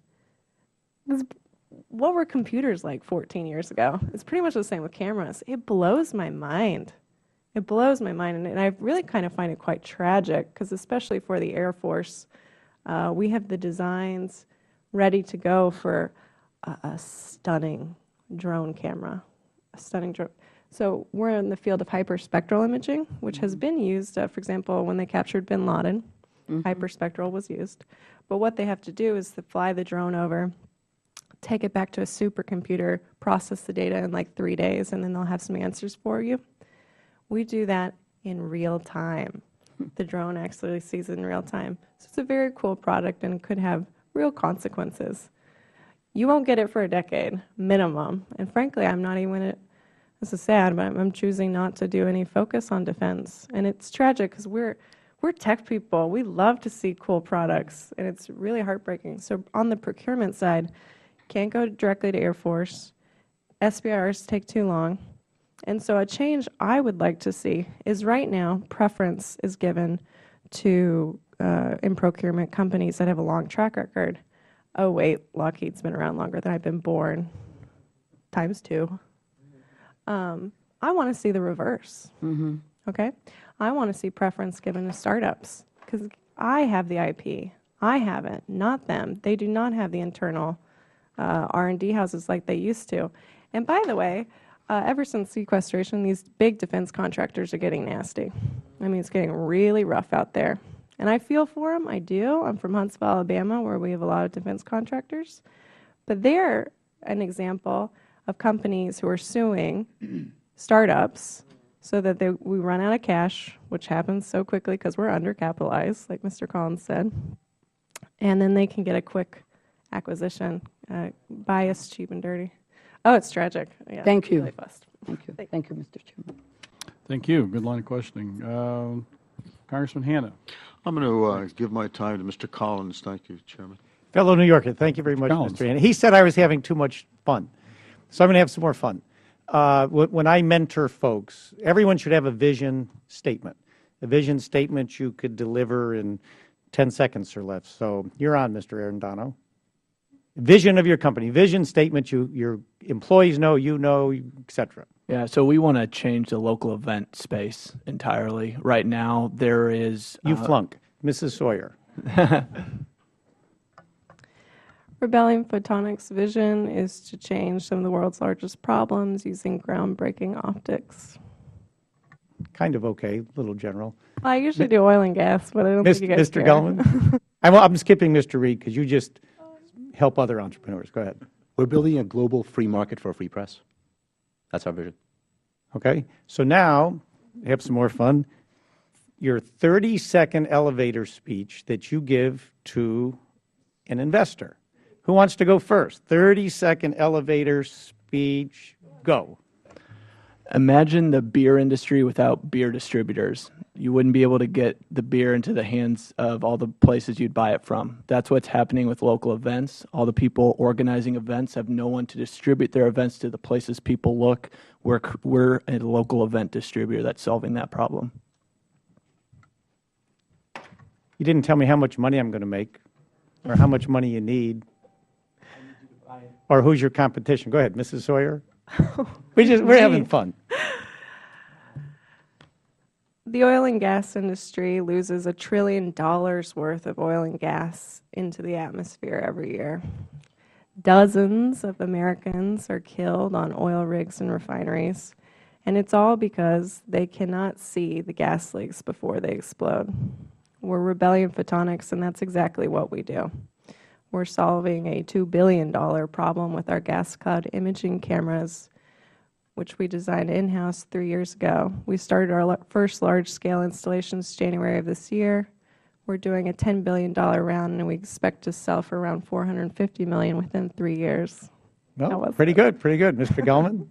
What were computers like 14 years ago? It's pretty much the same with cameras. It blows my mind. It blows my mind, and I really kind of find it quite tragic, because especially for the Air Force, we have the designs ready to go for a stunning drone camera, a stunning drone. So we're in the field of hyperspectral imaging, which has been used, for example, when they captured bin Laden, hyperspectral was used. But what they have to do is to fly the drone over, take it back to a supercomputer, process the data in like 3 days, and then they'll have some answers for you. We do that in real time. The drone actually sees it in real time. So it's a very cool product and could have real consequences. You won't get it for a decade, minimum. And frankly, I'm not even, this is sad, but I'm choosing not to do any focus on defense. And it's tragic because we're tech people. We love to see cool products, and it's really heartbreaking. So on the procurement side, can't go directly to Air Force. SBIRs take too long. And so a change I would like to see is right now preference is given to, in procurement, companies that have a long track record. Oh, wait, Lockheed's been around longer than I've been born, ×2. I want to see the reverse, okay? I want to see preference given to startups, because I have the IP. I have it, not them. They do not have the internal R&D houses like they used to. And by the way, ever since sequestration, these big defense contractors are getting nasty. I mean, it's getting really rough out there. And I feel for them, I do. I'm from Huntsville, Alabama, where we have a lot of defense contractors. But they're an example of companies who are suing startups so that we run out of cash, which happens so quickly because we're undercapitalized, like Mr. Collins said. And then they can get a quick acquisition, buy us cheap and dirty. Oh, it's tragic. Yeah, Thank you. Really fast. Thank you. Thank you, Mr. Chairman. Thank you. Good line of questioning. Congressman Hanna. I'm going to give my time to Mr. Collins. Thank you, Chairman. Fellow New Yorker, thank you very much, Collins. Mr. Hanna. He said I was having too much fun, so I'm going to have some more fun. When I mentor folks, everyone should have a vision statement. A vision statement you could deliver in 10 seconds or less. So you're on, Mr. Arendano. Vision of your company, vision statement your employees know, you know, et cetera. Yeah, so we want to change the local event space entirely. Right now, there is... You flunk. Mrs. Sawyer. Rebellion Photonics' vision is to change some of the world's largest problems using groundbreaking optics. kind of okay, a little general. I usually do oil and gas, but I don't think you guys Mr. care. Gelman? I'm skipping Mr. Reed because you just help other entrepreneurs. Go ahead. We're building a global free market for a free press. That's our vision. Okay, so now, have some more fun. Your 30-second elevator speech that you give to an investor. Who wants to go first? 30-second elevator speech, go. Imagine the beer industry without beer distributors. You wouldn't be able to get the beer into the hands of all the places you'd buy it from. That's what's happening with local events. All the people organizing events have no one to distribute their events to the places people look. We're a local event distributor that's solving that problem. You didn't tell me how much money I'm going to make or how much money you need or who's your competition. Go ahead, Mrs. Sawyer. We're having fun. The oil and gas industry loses $1 trillion worth of oil and gas into the atmosphere every year. Dozens of Americans are killed on oil rigs and refineries, and it's all because they cannot see the gas leaks before they explode. We're Rebellion Photonics, and that's exactly what we do. We're solving a $2 billion problem with our gas cloud imaging cameras, which we designed in-house 3 years ago. We started our first large-scale installations January of this year. We're doing a $10 billion round, and we expect to sell for around $450 million within 3 years. Well, pretty good, pretty good. Mr. Gelman?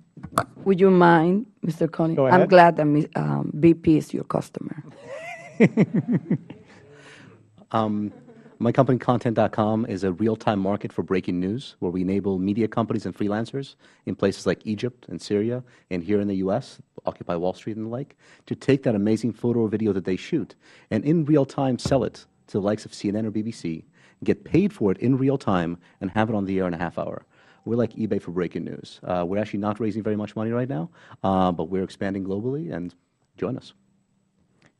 Would you mind, Mr. Coney? Go ahead. I'm glad that BP is your customer. My company, Content.com, is a real-time market for breaking news where we enable media companies and freelancers in places like Egypt and Syria and here in the U.S., Occupy Wall Street and the like, to take that amazing photo or video that they shoot and in real time sell it to the likes of CNN or BBC, get paid for it in real time, and have it on the air in a half hour. We're like eBay for breaking news. We're actually not raising very much money right now, but we're expanding globally, and join us.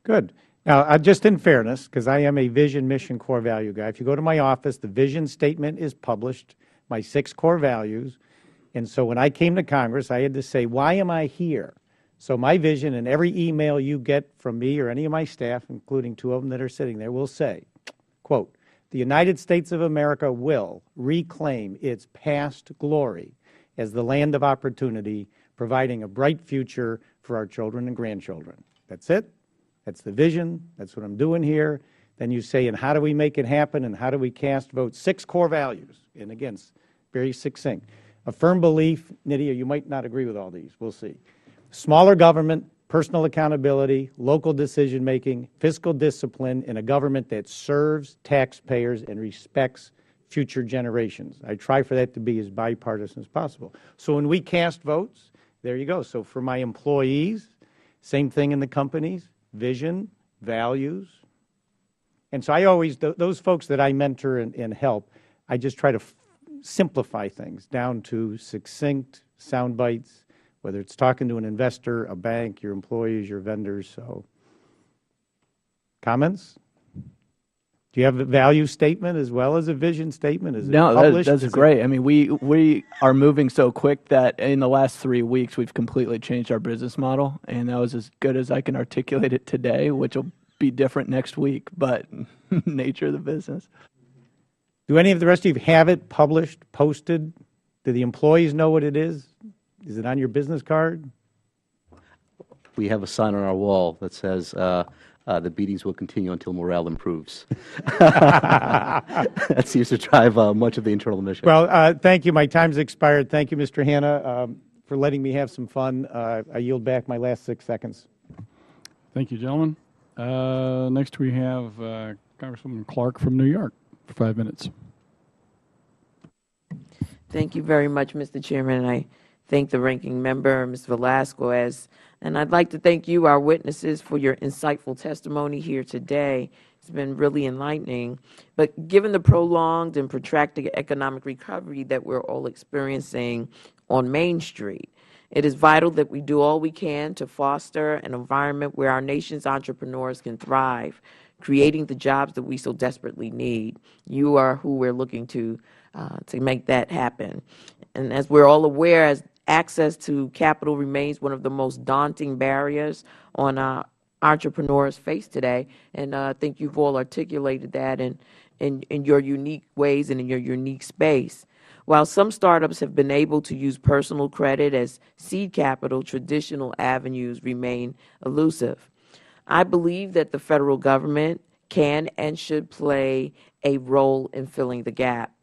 Good. Now, just in fairness, because I am a vision, mission, core value guy, if you go to my office, the vision statement is published, my 6 core values. And so when I came to Congress, I had to say, why am I here? So my vision, and every email you get from me or any of my staff, including 2 of them that are sitting there, will say, quote, the United States of America will reclaim its past glory as the land of opportunity, providing a bright future for our children and grandchildren. That's it. That's the vision. That's what I'm doing here. Then you say, and how do we make it happen, and how do we cast votes? 6 core values. And again, very succinct. A firm belief, Nydia, you might not agree with all these. We'll see. Smaller government, personal accountability, local decision-making, fiscal discipline, and a government that serves taxpayers and respects future generations. I try for that to be as bipartisan as possible. So when we cast votes, there you go. So for my employees, same thing in the companies. Vision, values. And so I always, those folks that I mentor and help, I just try to simplify things down to succinct sound bites, whether it's talking to an investor, a bank, your employees, your vendors. So, comments? Do you have a value statement as well as a vision statement? Is it published? No, that's great. I mean, we are moving so quick that in the last 3 weeks, we've completely changed our business model, and that was as good as I can articulate it today, which will be different next week, but nature of the business. Do any of the rest of you have it published, posted? Do the employees know what it is? Is it on your business card? We have a sign on our wall that says, the beatings will continue until morale improves. That seems to drive much of the internal mission. Well, thank you. My time's expired. Thank you, Mr. Hanna, for letting me have some fun. I yield back my last 6 seconds. Thank you, gentlemen. Next we have Congresswoman Clark from New York for 5 minutes. Thank you very much, Mr. Chairman. I thank the ranking member, Ms. Velasquez, and I'd like to thank you, our witnesses, for your insightful testimony here today. It's been really enlightening. But given the prolonged and protracted economic recovery that we're all experiencing on Main Street, it is vital that we do all we can to foster an environment where our nation's entrepreneurs can thrive, creating the jobs that we so desperately need. You are who we're looking to make that happen. And as we're all aware, access to capital remains one of the most daunting barriers on entrepreneurs face today, and I think you've all articulated that in your unique ways and in your unique space. While some startups have been able to use personal credit as seed capital, traditional avenues remain elusive. I believe that the federal government can and should play a role in filling the gap.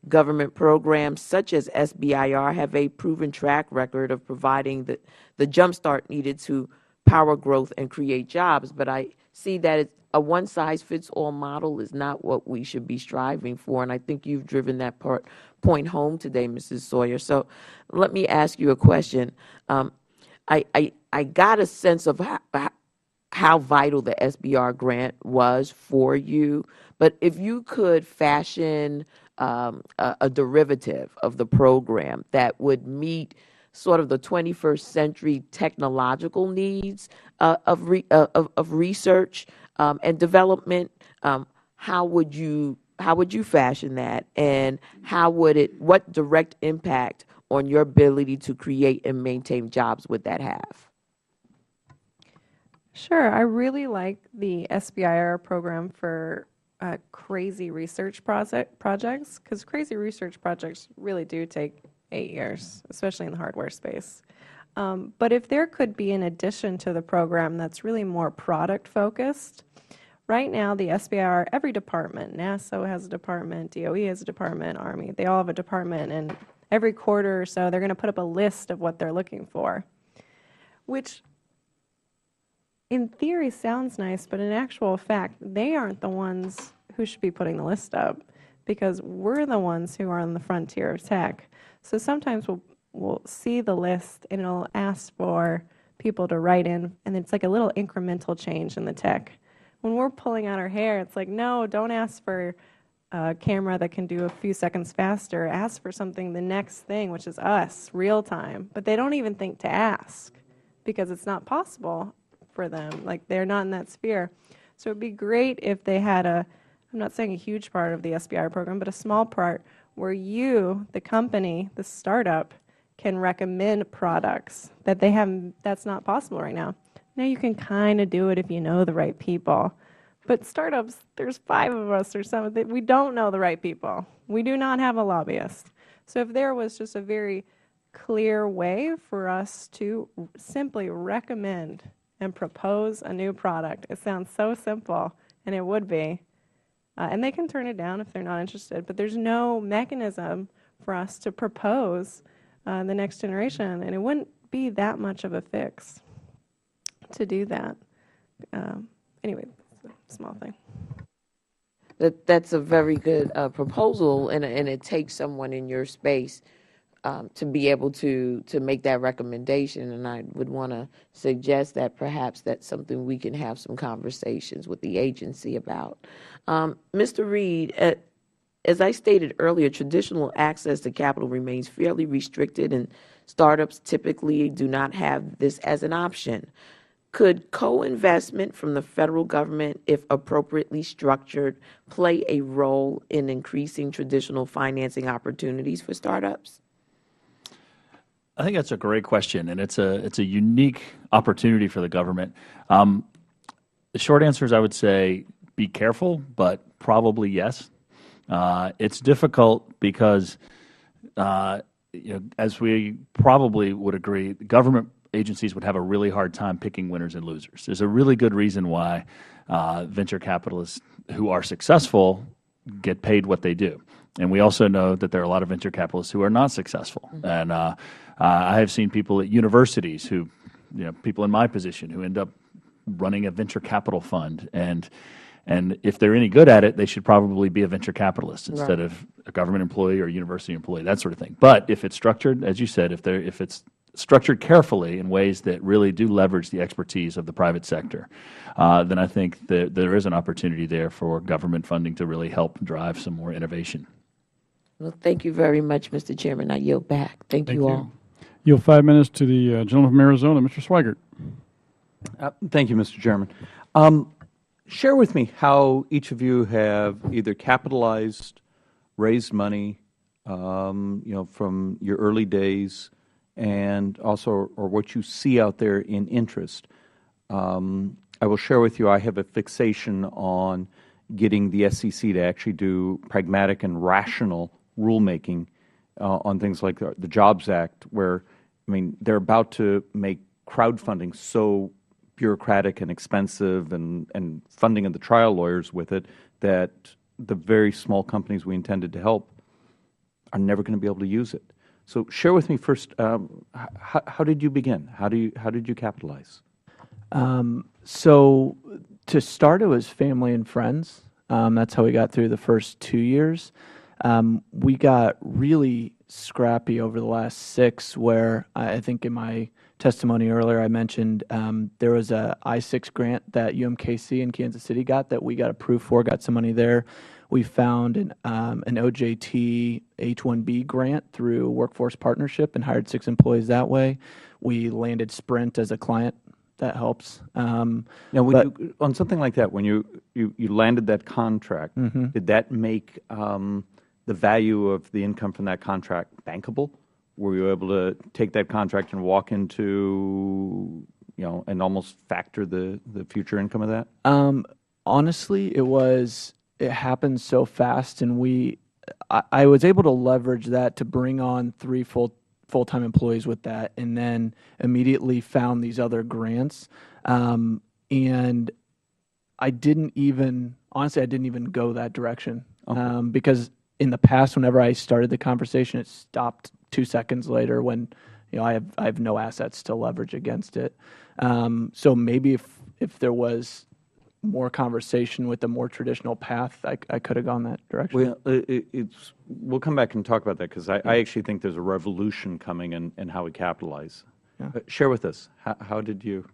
Government programs such as SBIR have a proven track record of providing the jumpstart needed to power growth and create jobs, but I see that a one-size-fits-all model is not what we should be striving for, and I think you've driven that point home today, Mrs. Sawyer. So let me ask you a question. I got a sense of how vital the SBR grant was for you, but if you could fashion a derivative of the program that would meet sort of the 21st century technological needs of research and development, how would you fashion that, and what direct impact on your ability to create and maintain jobs would that have? Sure. I really like the SBIR program for crazy research projects, because crazy research projects really do take 8 years, especially in the hardware space. But if there could be an addition to the program that's really more product focused, right now the SBIR, every department, NASA has a department, DOE has a department, Army, they all have a department, and every quarter or so they're going to put up a list of what they're looking for, which in theory sounds nice, but in actual fact, they aren't the ones who should be putting the list up, because we're the ones who are on the frontier of tech. So sometimes we'll see the list and it'll ask for people to write in, and it's like a little incremental change in the tech. When we're pulling out our hair, it's like, no, don't ask for a camera that can do a few seconds faster. Ask for something, the next thing, which is us, real time. But they don't even think to ask because it's not possible for them. Like, they're not in that sphere. So it'd be great if they had I'm not saying a huge part of the SBIR program, but a small part where you, the company, the startup, can recommend products that they have. That's not possible right now. Now you can kind of do it if you know the right people. But startups, there's 5 of us or something. We don't know the right people. We do not have a lobbyist. So if there was just a very clear way for us to simply recommend and propose a new product, it sounds so simple, and it would be. And they can turn it down if they're not interested, but there's no mechanism for us to propose the next generation, and it wouldn't be that much of a fix to do that. Anyway, it's a small thing. That's a very good proposal, and it takes someone in your space to be able to make that recommendation, and I would want to suggest that perhaps that's something we can have some conversations with the agency about. Mr. Reed, as I stated earlier, traditional access to capital remains fairly restricted, and startups typically do not have this as an option. Could co-investment from the federal government, if appropriately structured, play a role in increasing traditional financing opportunities for startups? I think that's a great question, and it's a unique opportunity for the government. The short answer is I would say be careful, but probably yes. It's difficult because, as we probably would agree, government agencies would have a really hard time picking winners and losers. There's a really good reason why venture capitalists who are successful get paid what they do. And we also know that there are a lot of venture capitalists who are not successful. Mm-hmm. And I have seen people at universities who, people in my position who end up running a venture capital fund. And if they're any good at it, they should probably be a venture capitalist instead of a government employee or a university employee, that sort of thing. But if it's structured, as you said, if it's structured carefully in ways that really do leverage the expertise of the private sector, then I think that there is an opportunity there for government funding to really help drive some more innovation. Well, thank you very much, Mr. Chairman. I yield back. Thank you all. Yield 5 minutes to the gentleman from Arizona, Mr. Swigert. Thank you, Mr. Chairman. Share with me how each of you have either capitalized, raised money, from your early days, and also, or what you see out there in interest. I will share with you, I have a fixation on getting the SEC to actually do pragmatic and rational rulemaking on things like the Jobs Act, where, I mean, they're about to make crowdfunding so bureaucratic and expensive, and funding of the trial lawyers with it, that the very small companies we intended to help are never going to be able to use it. So share with me first, how did you begin? How did you capitalize? So to start, it was family and friends. That's how we got through the first 2 years. We got really scrappy over the last 6, where I think in my testimony earlier I mentioned there was a I-6 grant that UMKC in Kansas City got that we got approved for, got some money there. We found an OJT H-1B grant through Workforce Partnership and hired 6 employees that way. We landed Sprint as a client. That helps. Now, on something like that, when you landed that contract, did that make the value of the income from that contract bankable? Were you able to take that contract and walk into, and almost factor the future income of that? Honestly, it happened so fast, and I was able to leverage that to bring on 3 full-time employees with that, and then immediately found these other grants. And I didn't even go that direction. Okay. Because in the past, whenever I started the conversation, it stopped 2 seconds later when I have no assets to leverage against it. So maybe if there was more conversation with the more traditional path, I could have gone that direction. Well, we'll come back and talk about that, because I actually think there's a revolution coming in how we capitalize. Yeah. Share with us, how did you?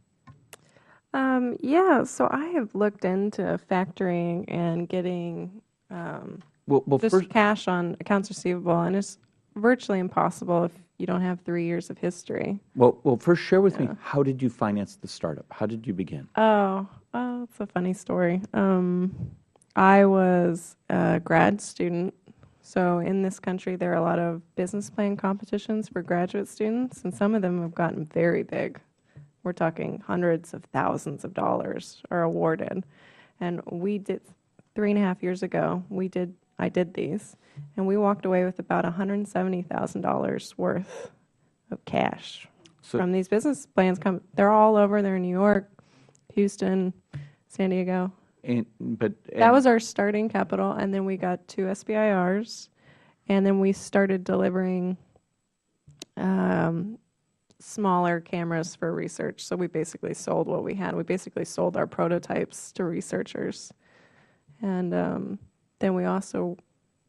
Yeah, so I have looked into factoring and getting just cash on accounts receivable, and it's virtually impossible if you don't have 3 years of history. Well, first share with me, how did you finance the startup? How did you begin? Oh, it's a funny story. I was a grad student, so in this country there are a lot of business plan competitions for graduate students, and some of them have gotten very big. We're talking hundreds of thousands of dollars are awarded. And we did, 3.5 years ago, I did these, and we walked away with about $170,000 worth of cash from these business plans. They're all over. They're in New York, Houston, San Diego. That was our starting capital, and then we got 2 SBIRs, and then we started delivering smaller cameras for research. So we basically sold what we had. We basically sold our prototypes to researchers. And then we also,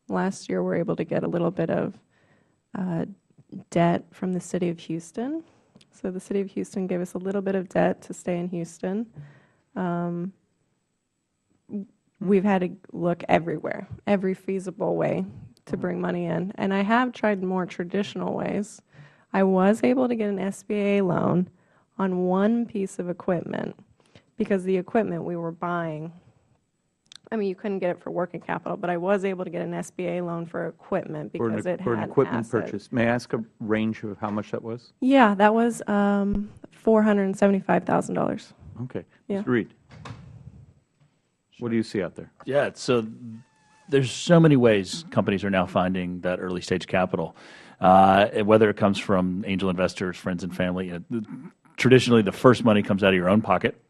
last year, were able to get a little bit of debt from the city of Houston. So the city of Houston gave us a little bit of debt to stay in Houston. We've had to look everywhere, every feasible way to bring money in. And I have tried more traditional ways. I was able to get an SBA loan on one piece of equipment, because the equipment we were buying, I mean, you couldn't get it for working capital, but I was able to get an SBA loan for equipment because it had for an equipment assets. purchase. May I ask a range of how much that was? Yeah, that was $475,000. Okay. Yeah. Mr. Reed, what do you see out there? Yeah, so there's so many ways companies are now finding that early stage capital, whether it comes from angel investors, friends and family. Traditionally, the first money comes out of your own pocket.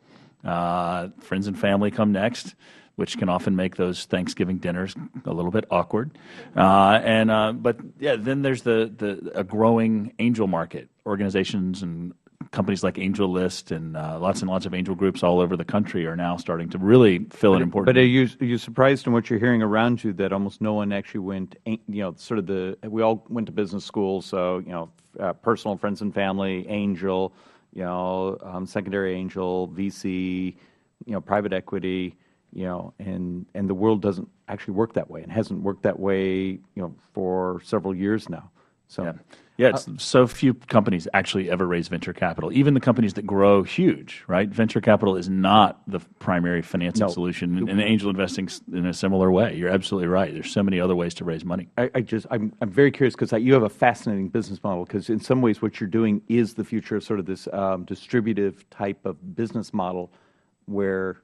Friends and family come next, which can often make those Thanksgiving dinners a little bit awkward. But yeah, then there's a growing angel market. Organizations and companies like AngelList and lots of angel groups all over the country are now starting to really fill an important. But are you surprised in what you're hearing around you that almost no one actually went? We all went to business school, so personal, friends and family, angel, secondary angel, VC, private equity, and the world doesn't actually work that way, and hasn't worked that way, for several years now. So. Yeah. Yeah, it's so few companies actually ever raise venture capital. Even the companies that grow huge, right? Venture capital is not the primary financing solution, and angel investing in a similar way. You're absolutely right. There's so many other ways to raise money. I'm very curious because you have a fascinating business model, because in some ways what you're doing is the future of sort of this distributive type of business model where,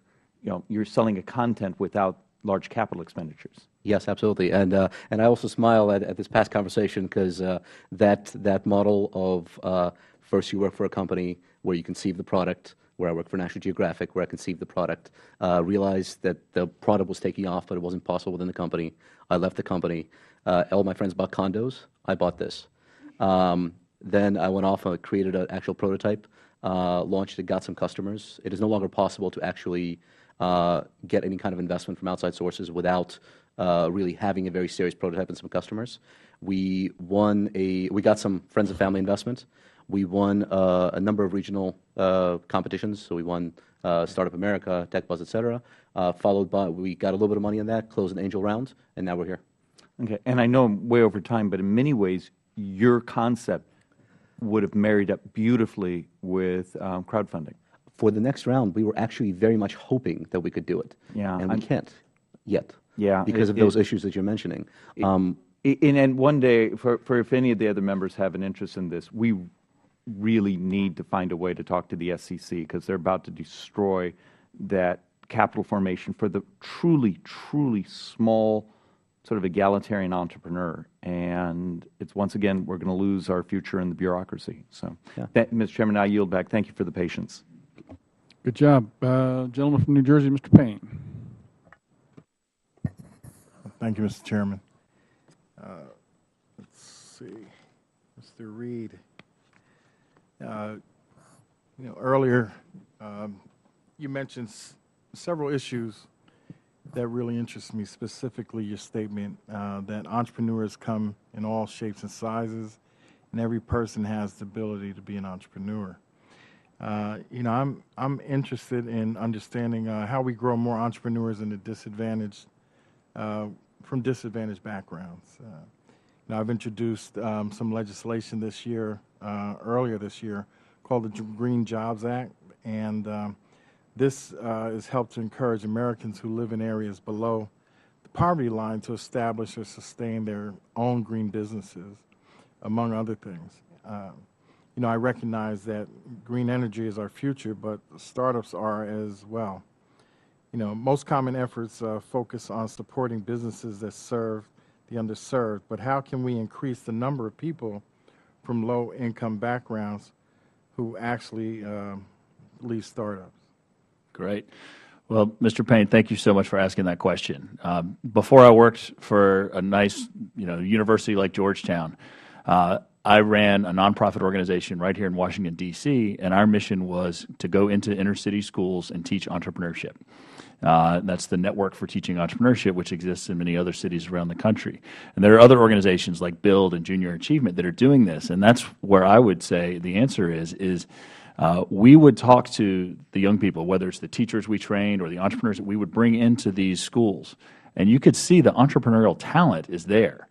you're selling a content without large capital expenditures. Yes, absolutely. And I also smile at this past conversation because that model of first you work for a company where you conceive the product, where I work for National Geographic, where I conceived the product, realized that the product was taking off, but it wasn't possible within the company. I left the company. All my friends bought condos. I bought this. Then I went off and created an actual prototype, launched it, got some customers. It is no longer possible to actually get any kind of investment from outside sources without really having a very serious prototype and some customers. We got some friends and family investment. We won a number of regional competitions. So we won Startup America, TechBuzz, et cetera. Followed by, we got a little bit of money in that, closed an angel round, and now we're here. Okay, and I know I'm way over time, but in many ways, your concept would have married up beautifully with crowdfunding. For the next round, we were actually very much hoping that we could do it. Yeah, and we can't yet. Yeah, because of those issues that you're mentioning. And one day, for if any of the other members have an interest in this, we really need to find a way to talk to the SEC, because they're about to destroy that capital formation for the truly, truly small sort of egalitarian entrepreneur. And it's, once again, we're going to lose our future in the bureaucracy. So, Mr. Chairman, I yield back. Thank you for the patience. Good job. Gentleman from New Jersey, Mr. Payne. Thank you, Mr. Chairman. Let's see, Mr. Reed. Earlier, you mentioned several issues that really interest me, specifically your statement that entrepreneurs come in all shapes and sizes, and every person has the ability to be an entrepreneur. I'm interested in understanding how we grow more entrepreneurs in the disadvantaged from disadvantaged backgrounds. I've introduced some legislation this year, earlier this year, called the Green Jobs Act, and this has helped to encourage Americans who live in areas below the poverty line to establish or sustain their own green businesses, among other things. I recognize that green energy is our future, but startups are as well. Most common efforts focus on supporting businesses that serve the underserved, but how can we increase the number of people from low-income backgrounds who actually lead startups? Great. Well, Mr. Payne, thank you so much for asking that question. Before I worked for a nice, university like Georgetown, I ran a nonprofit organization right here in Washington, D.C., and our mission was to go into inner city schools and teach entrepreneurship. That's the Network for Teaching Entrepreneurship, which exists in many other cities around the country. And there are other organizations like Build and Junior Achievement that are doing this, and that's where I would say the answer is we would talk to the young people, whether it's the teachers we trained or the entrepreneurs that we would bring into these schools, and you could see the entrepreneurial talent is there.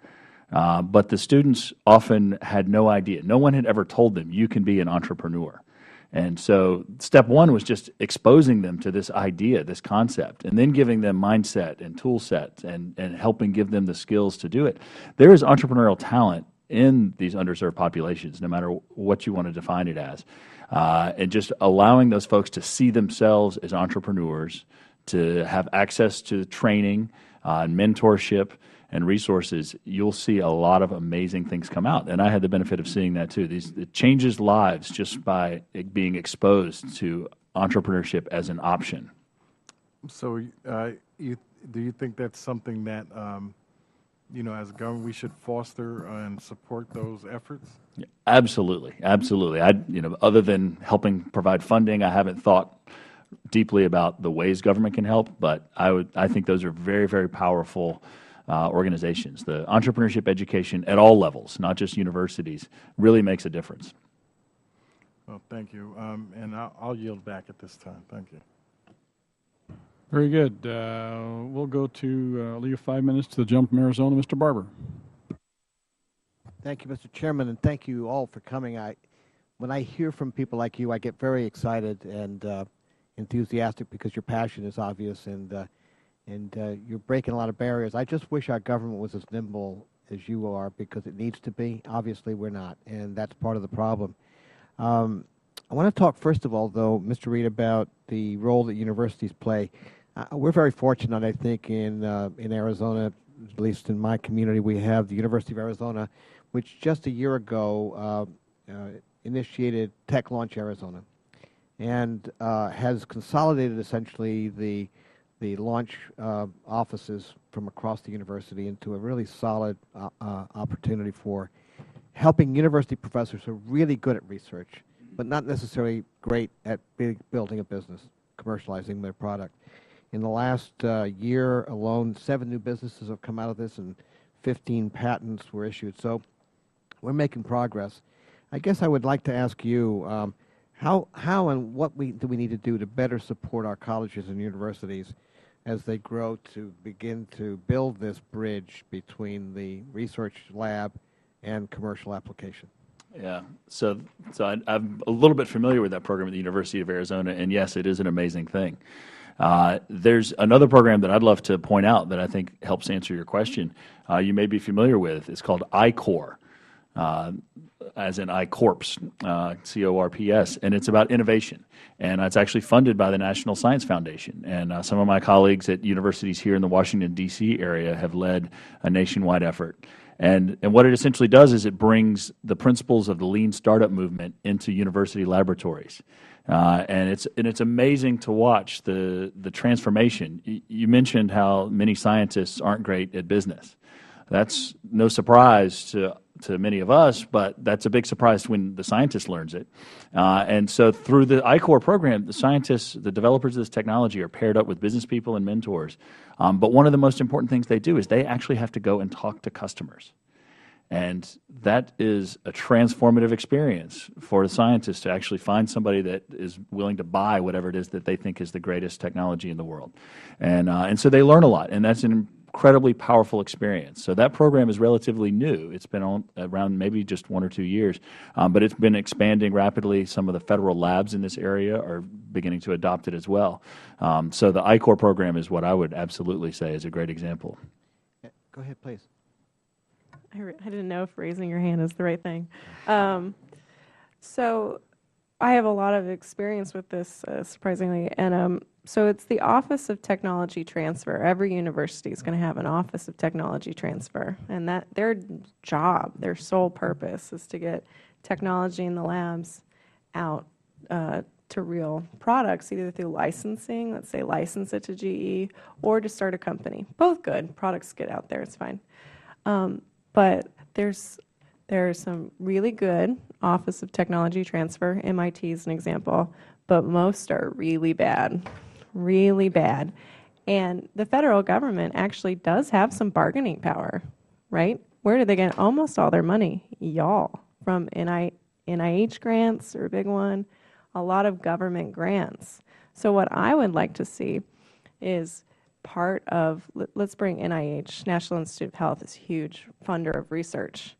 But the students often had no idea. No one had ever told them, you can be an entrepreneur. And so step one was just exposing them to this idea, this concept, and then giving them mindset and tool sets and helping give them the skills to do it. There is entrepreneurial talent in these underserved populations, no matter what you want to define it as. And just allowing those folks to see themselves as entrepreneurs, to have access to training and mentorship and resources, you'll see a lot of amazing things come out. And I had the benefit of seeing that too. It changes lives just by being exposed to entrepreneurship as an option. So do you think that's something that, as a government, we should foster and support those efforts? Yeah, absolutely, absolutely. Other than helping provide funding, I haven't thought deeply about the ways government can help, but I think those are very, very powerful organizations. The entrepreneurship education at all levels, not just universities, really makes a difference. Well, thank you. And I'll yield back at this time. Thank you. Very good. We'll go to Leave 5 minutes to the gentleman from Arizona, Mr. Barber. Thank you, Mr. Chairman, and thank you all for coming. When I hear from people like you, I get very excited and enthusiastic because your passion is obvious and you're breaking a lot of barriers. I just wish our government was as nimble as you are because it needs to be. Obviously, we're not, and that's part of the problem. I want to talk first of all, though, Mr. Reed, about the role that universities play. We're very fortunate, I think, in Arizona, at least in my community, we have the University of Arizona, which just a year ago initiated Tech Launch Arizona, and has consolidated essentially the launch offices from across the university into a really solid opportunity for helping university professors who are really good at research, but not necessarily great at building a business, commercializing their product. In the last year alone, 7 new businesses have come out of this and 15 patents were issued. So we're making progress. I guess I would like to ask you, how and what do we need to do to better support our colleges and universities as they grow to begin to build this bridge between the research lab and commercial application? Yeah, so I'm a little bit familiar with that program at the University of Arizona, and yes, it is an amazing thing. There's another program that I'd love to point out that I think helps answer your question. You may be familiar with. It's called iCorps, as in iCorps, C-O-R-P-S, and it's about innovation. And it's actually funded by the National Science Foundation. And some of my colleagues at universities here in the Washington, D.C. area have led a nationwide effort. And what it essentially does is it brings the principles of the lean startup movement into university laboratories. And it's amazing to watch the transformation. You mentioned how many scientists aren't great at business. That's no surprise to many of us, but that's a big surprise when the scientist learns it. And so through the iCorps program, the scientists, the developers of this technology are paired up with business people and mentors. But one of the most important things they do is they actually have to go and talk to customers. And that is a transformative experience for the scientists to actually find somebody that is willing to buy whatever it is that they think is the greatest technology in the world. And so they learn a lot, and that's an incredibly powerful experience. So that program is relatively new. It's been around maybe just 1 or 2 years, but it's been expanding rapidly. Some of the federal labs in this area are beginning to adopt it as well. So the iCorps program is what I would absolutely say is a great example. Go ahead, please. I didn't know if raising your hand is the right thing. So I have a lot of experience with this, surprisingly, and so it's the Office of Technology Transfer. Every university is going to have an Office of Technology Transfer, and that their job, their sole purpose, is to get technology in the labs out to real products, either through licensing, let's say license it to GE, or to start a company. Both good. Products get out there, it's fine. But there's some really good Office of Technology Transfer. MIT is an example, but most are really bad, really bad. And the federal government actually does have some bargaining power, right? Where do they get almost all their money? Y'all, from NIH grants are a big one, a lot of government grants. So what I would like to see is part of, let's bring NIH, National Institute of Health, is a huge funder of research.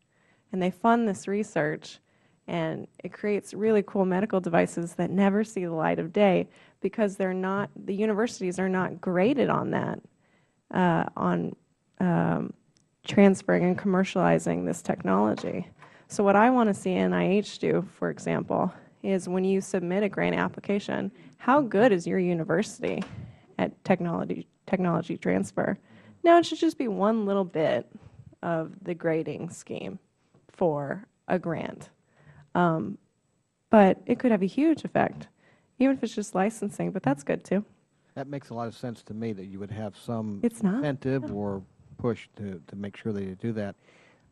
And they fund this research, and it creates really cool medical devices that never see the light of day because they're not, the universities are not graded on that, on transferring and commercializing this technology. So what I want to see NIH do, for example, is when you submit a grant application, how good is your university at technology transfer? Now, it should just be one little bit of the grading scheme for a grant. But it could have a huge effect, even if it's just licensing, but that's good too. That makes a lot of sense to me that you would have some It's not. incentive or push to make sure that you do that.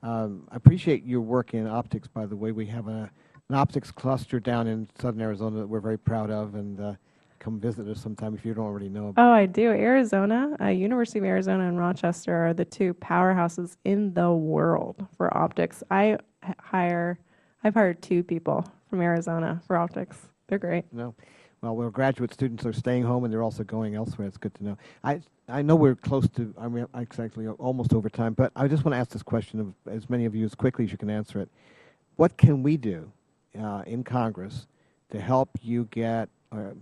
I appreciate your work in optics, by the way. We have an optics cluster down in southern Arizona that we're very proud of, and come visit us sometime if you don't already know. Oh, I do. Arizona, University of Arizona and Rochester are the 2 powerhouses in the world for optics. I've hired 2 people from Arizona for optics. They're great. No. well, where graduate students are staying home and they're also going elsewhere. It's good to know. I know we're close to, I mean, actually almost over time, but I just want to ask this question of as many of you as quickly as you can answer it. What can we do in Congress to help you get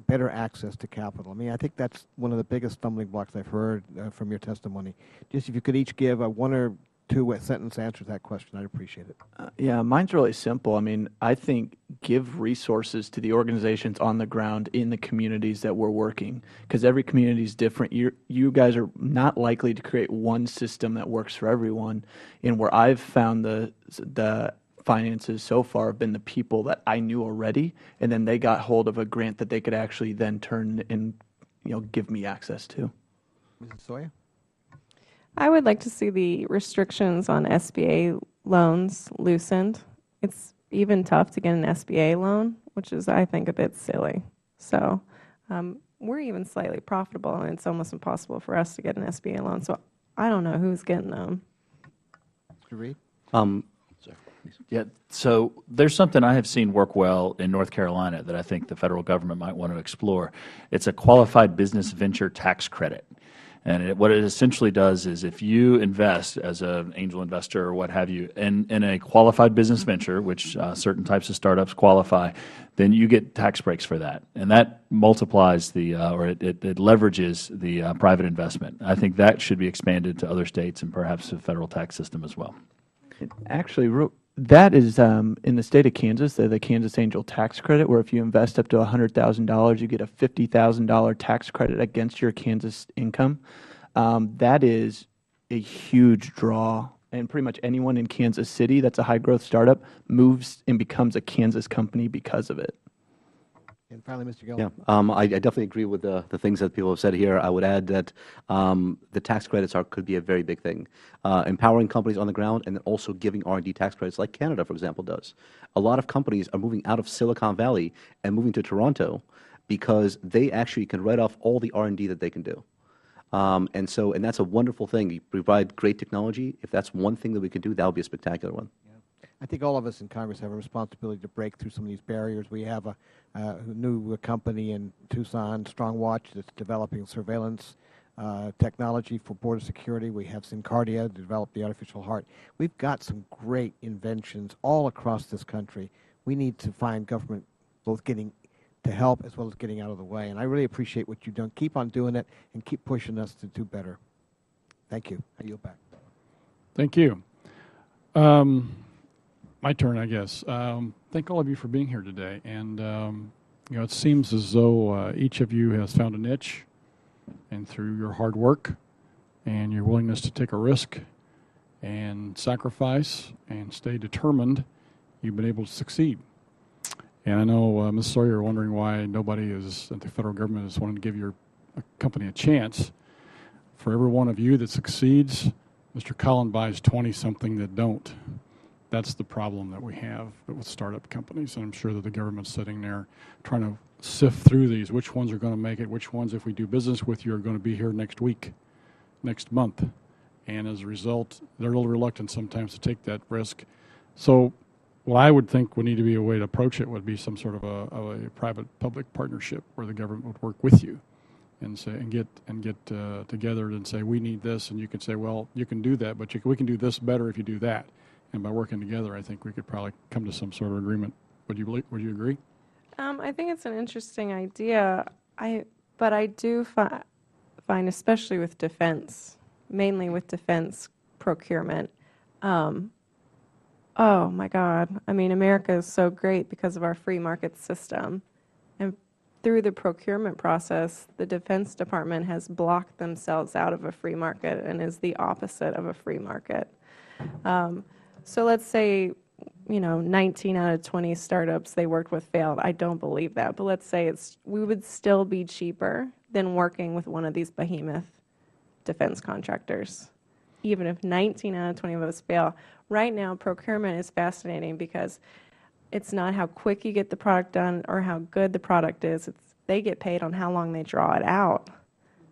better access to capital? I mean, I think that's one of the biggest stumbling blocks I've heard from your testimony. Just if you could each give a one or two sentence answer to that question, I'd appreciate it. Yeah, mine's really simple. I mean, I think give resources to the organizations on the ground in the communities that we're working, because every community is different. You guys are not likely to create one system that works for everyone. And where I've found the finances so far have been the people that I knew already, and then they got hold of a grant that they could actually then turn and give me access to. Mrs. Sawyer? I would like to see the restrictions on SBA loans loosened. It's even tough to get an SBA loan, which is, I think, a bit silly. So we're even slightly profitable, and it's almost impossible for us to get an SBA loan. So I don't know who's getting them. Mr. Reed? Yeah, so there's something I have seen work well in North Carolina that I think the federal government might want to explore. It's a qualified business venture tax credit. And what it essentially does is if you invest as an angel investor or what have you in a qualified business venture, which certain types of startups qualify, then you get tax breaks for that. And that multiplies or it leverages the private investment. I think that should be expanded to other states and perhaps the federal tax system as well. Actually, that is in the state of Kansas, the Kansas Angel Tax Credit, where if you invest up to $100,000, you get a $50,000 tax credit against your Kansas income. That is a huge draw, and pretty much anyone in Kansas City that's a high-growth startup moves and becomes a Kansas company because of it. And finally, Mr. Gelman. Yeah, I definitely agree with the things that people have said here. I would add that the tax credits could be a very big thing. Empowering companies on the ground and then also giving R&D tax credits like Canada, for example, does. A lot of companies are moving out of Silicon Valley and moving to Toronto because they actually can write off all the R&D that they can do. And that's a wonderful thing. You provide great technology. If that's one thing that we can do, that would be a spectacular one. I think all of us in Congress have a responsibility to break through some of these barriers. We have a new company in Tucson, StrongWatch, that's developing surveillance technology for border security. We have Syncardia to develop the artificial heart. We've got some great inventions all across this country. We need to find government both getting to help as well as getting out of the way. And I really appreciate what you've done. Keep on doing it and keep pushing us to do better. Thank you. I yield back. Thank you. My turn, I guess. Thank all of you for being here today. And it seems as though each of you has found a niche, and through your hard work and your willingness to take a risk and sacrifice and stay determined, you've been able to succeed. And I know Ms. Sawyer wondering why nobody at the federal government is wanting to give your company a chance. For every one of you that succeeds, Mr. Collin buys 20-something that don't. That's the problem that we have with startup companies, and I'm sure that the government's sitting there trying to sift through these. Which ones are going to make it? Which ones, if we do business with you, are going to be here next week, next month? And as a result, they're a little reluctant sometimes to take that risk. So what I would think would need to be a way to approach it would be some sort of a private-public partnership where the government would work with you and say get together and say, we need this, and you can say, well, you can do that, but we can do this better if you do that. And by working together, I think we could probably come to some sort of agreement. Would you agree? I think it's an interesting idea. But I do find, especially with defense, mainly with defense procurement, oh my God. I mean, America is so great because of our free market system. And through the procurement process, the Defense Department has blocked themselves out of a free market and is the opposite of a free market. So let's say, 19 out of 20 startups they worked with failed. I don't believe that, but let's say we would still be cheaper than working with one of these behemoth defense contractors, even if 19 out of 20 of us fail. Right now, procurement is fascinating because it's not how quick you get the product done or how good the product is. They get paid on how long they draw it out.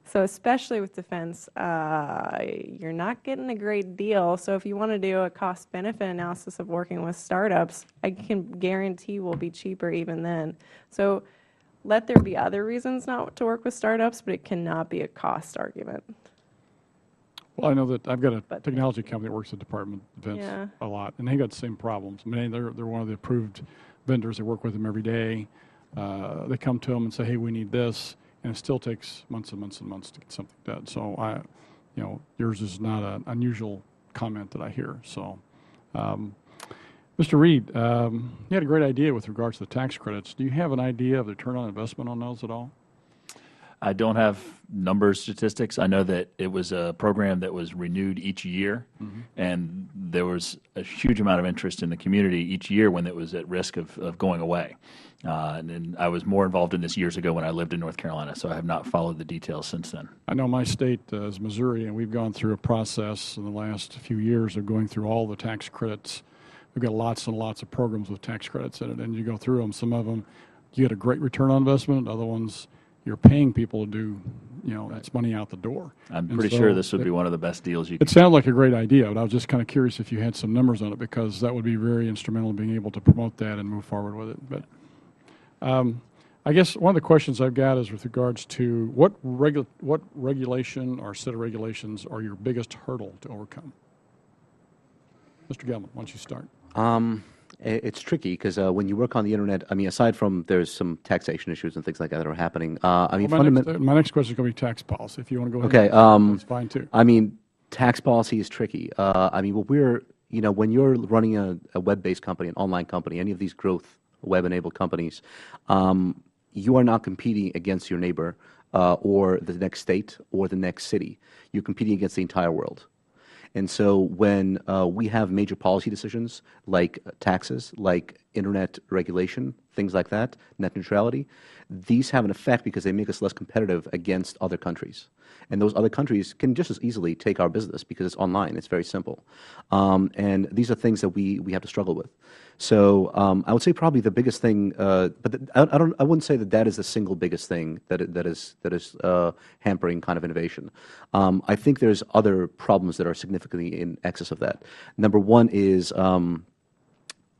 So especially with defense, you're not getting a great deal. So if you want to do a cost-benefit analysis of working with startups, I can guarantee will be cheaper even then. So let there be other reasons not to work with startups, but it cannot be a cost argument. Well, I know that I've got a But- technology company that works at the Department of Defense Yeah. a lot, and they got the same problems. I mean, they're one of the approved vendors. They work with them every day. They come to them and say, "Hey, we need this," and it still takes months and months and months to get something done. So yours is not an unusual comment that I hear. So, Mr. Reed, you had a great idea with regards to the tax credits. Do you have an idea of the return on investment on those at all? I don't have number statistics. I know that it was a program that was renewed each year, and there was a huge amount of interest in the community each year when it was at risk of going away. And I was more involved in this years ago when I lived in North Carolina, so I have not followed the details since then. I know my state is Missouri, and we've gone through a process in the last few years of going through all the tax credits. We've got lots and lots of programs with tax credits in it, and you go through them. Some of them, you get a great return on investment. Other ones, you're paying people to do, that's money out the door. I'm And pretty so sure this would be one of the best deals you It could. sounded like a great idea, but I was just kind of curious if you had some numbers on it, because that would be very instrumental in being able to promote that and move forward with it. But I guess one of the questions I've got is with regards to what regulation or set of regulations are your biggest hurdle to overcome? Mr. Gelman, why don't you start? It's tricky because when you work on the internet, I mean, aside from there's some taxation issues and things like that are happening. I mean, My next question is going to be tax policy. If you want to go ahead, Okay, that's fine too. I mean, tax policy is tricky. I mean, when you're running a web-based company, an online company, any of these growth web-enabled companies, you are not competing against your neighbor or the next state or the next city. You're competing against the entire world. And so when we have major policy decisions like taxes, like internet regulation, things like that, net neutrality, these have an effect because they make us less competitive against other countries. And those other countries can just as easily take our business because it's online. It's very simple. And these are things that we have to struggle with. So I would say probably the biggest thing, but I wouldn't say that is the single biggest thing that is hampering kind of innovation. I think there's other problems that are significantly in excess of that. Number one is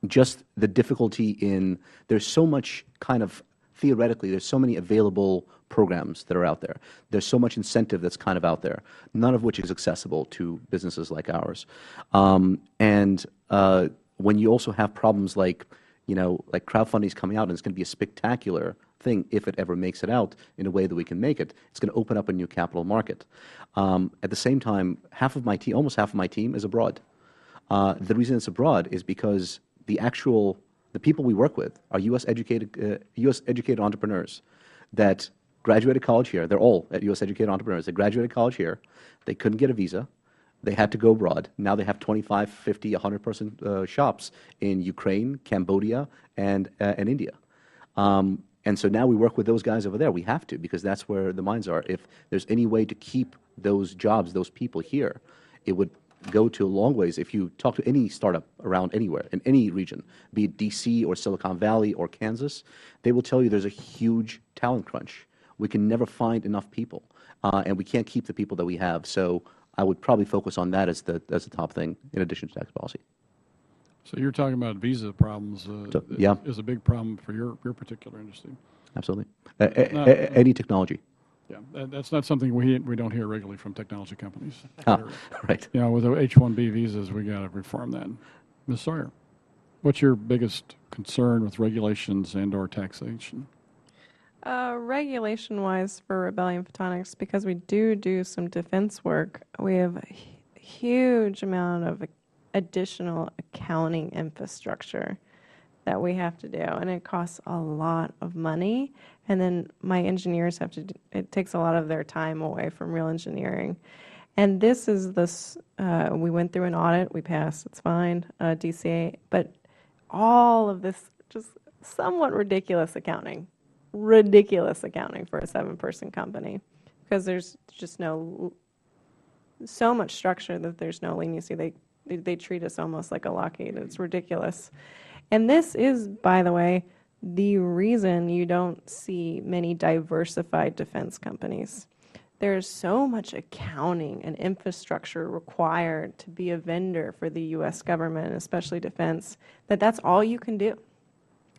just the difficulty in, there's so much kind of, theoretically, there's so many available programs that are out there. There's so much incentive that's kind of out there, none of which is accessible to businesses like ours. When you also have problems like crowdfunding is coming out, and it's going to be a spectacular thing if it ever makes it out in a way that we can make it. It's going to open up a new capital market. At the same time, almost half of my team is abroad. The reason it's abroad is because the people we work with are U.S. educated entrepreneurs that graduated college here. They're all U.S. educated entrepreneurs. They graduated college here. They couldn't get a visa. They had to go abroad. Now they have 25, 50, 100-person shops in Ukraine, Cambodia, and India. And so now we work with those guys over there. We have to, because that's where the minds are. If there's any way to keep those jobs, those people here, it would go to a long ways. If you talk to any startup around anywhere, in any region, be it D.C. or Silicon Valley or Kansas, they will tell you there's a huge talent crunch. We can never find enough people, and we can't keep the people that we have. So I would probably focus on that as the top thing, in addition to tax policy. So you're talking about visa problems. Yeah. Is a big problem for your particular industry. Absolutely. Any technology. Yeah, that's not something we don't hear regularly from technology companies. Right. With the H-1B visas, we got to reform that. Ms. Sawyer, what's your biggest concern with regulations and/or taxation? Regulation-wise for Rebellion Photonics, because we do some defense work, we have a huge amount of additional accounting infrastructure that we have to do, and it costs a lot of money. And then my engineers have to it takes a lot of their time away from real engineering. And this is we went through an audit, we passed, it's fine, DCA, but all of this just somewhat ridiculous accounting for a 7-person company, because there's just so much structure that there's no leniency. They treat us almost like a Lockheed. It's ridiculous. And this is, by the way, the reason you don't see many diversified defense companies. There's so much accounting and infrastructure required to be a vendor for the U.S. government, especially defense, that's all you can do.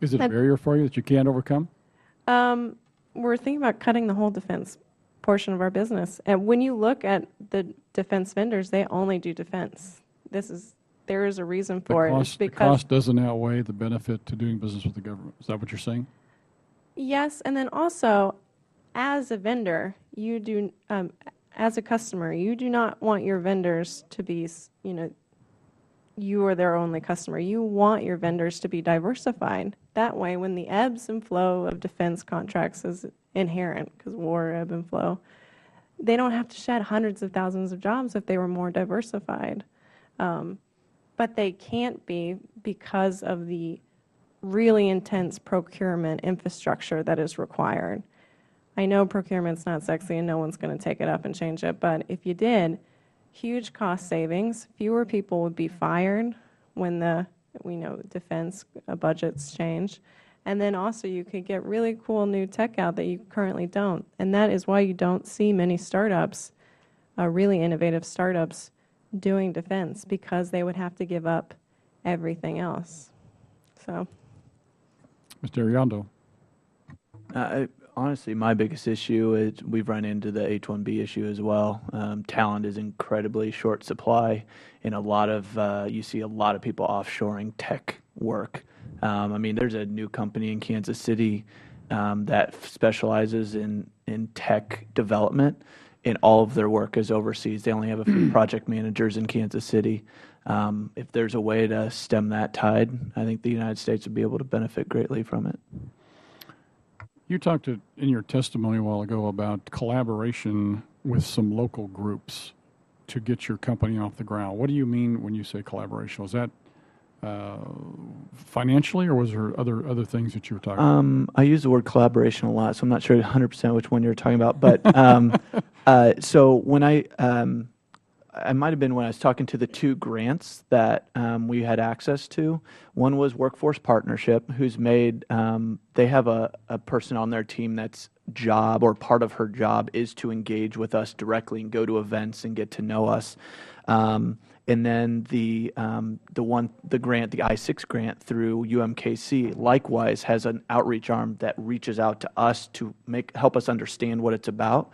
Is it a barrier for you that you can't overcome? We're thinking about cutting the whole defense portion of our business. And when you look at the defense vendors, they only do defense. There is a reason for it. It's The because cost doesn't outweigh the benefit to doing business with the government. Is that what you're saying? yes, and then also, as a vendor, you do, as a customer, you do not want your vendors to be, you are their only customer. You want your vendors to be diversified. That way, when the ebbs and flow of defense contracts is inherent, because war, ebb and flow, they don't have to shed hundreds of thousands of jobs if they were more diversified. But they can't be because of the really intense procurement infrastructure that is required. I know procurement's not sexy and no one's going to take it up and change it, but if you did, huge cost savings, fewer people would be fired when defense budgets change. And then also you could get really cool new tech out that you currently don't. And that is why you don't see many startups, really innovative startups, doing defense, because they would have to give up everything else. So, Mr. Ariondo. Honestly, my biggest issue is we've run into the H-1B issue as well. Talent is incredibly short supply, and you see a lot of people offshoring tech work. I mean, there's a new company in Kansas City that specializes in tech development, and all of their work is overseas. They only have a few project managers in Kansas City. If there's a way to stem that tide, I think the United States would be able to benefit greatly from it. You talked in your testimony a while ago about collaboration with some local groups to get your company off the ground. What do you mean when you say collaboration? Was that financially, or was there other things that you were talking about? I use the word collaboration a lot, so I'm not sure 100% which one you're talking about. But so when I might have been when I was talking to the two grants that we had access to. One was Workforce Partnership, who's made, they have a person on their team that's job, or part of her job, is to engage with us directly and go to events and get to know us. And then the grant, the I-6 grant through UMKC, likewise has an outreach arm that reaches out to us to help us understand what it's about.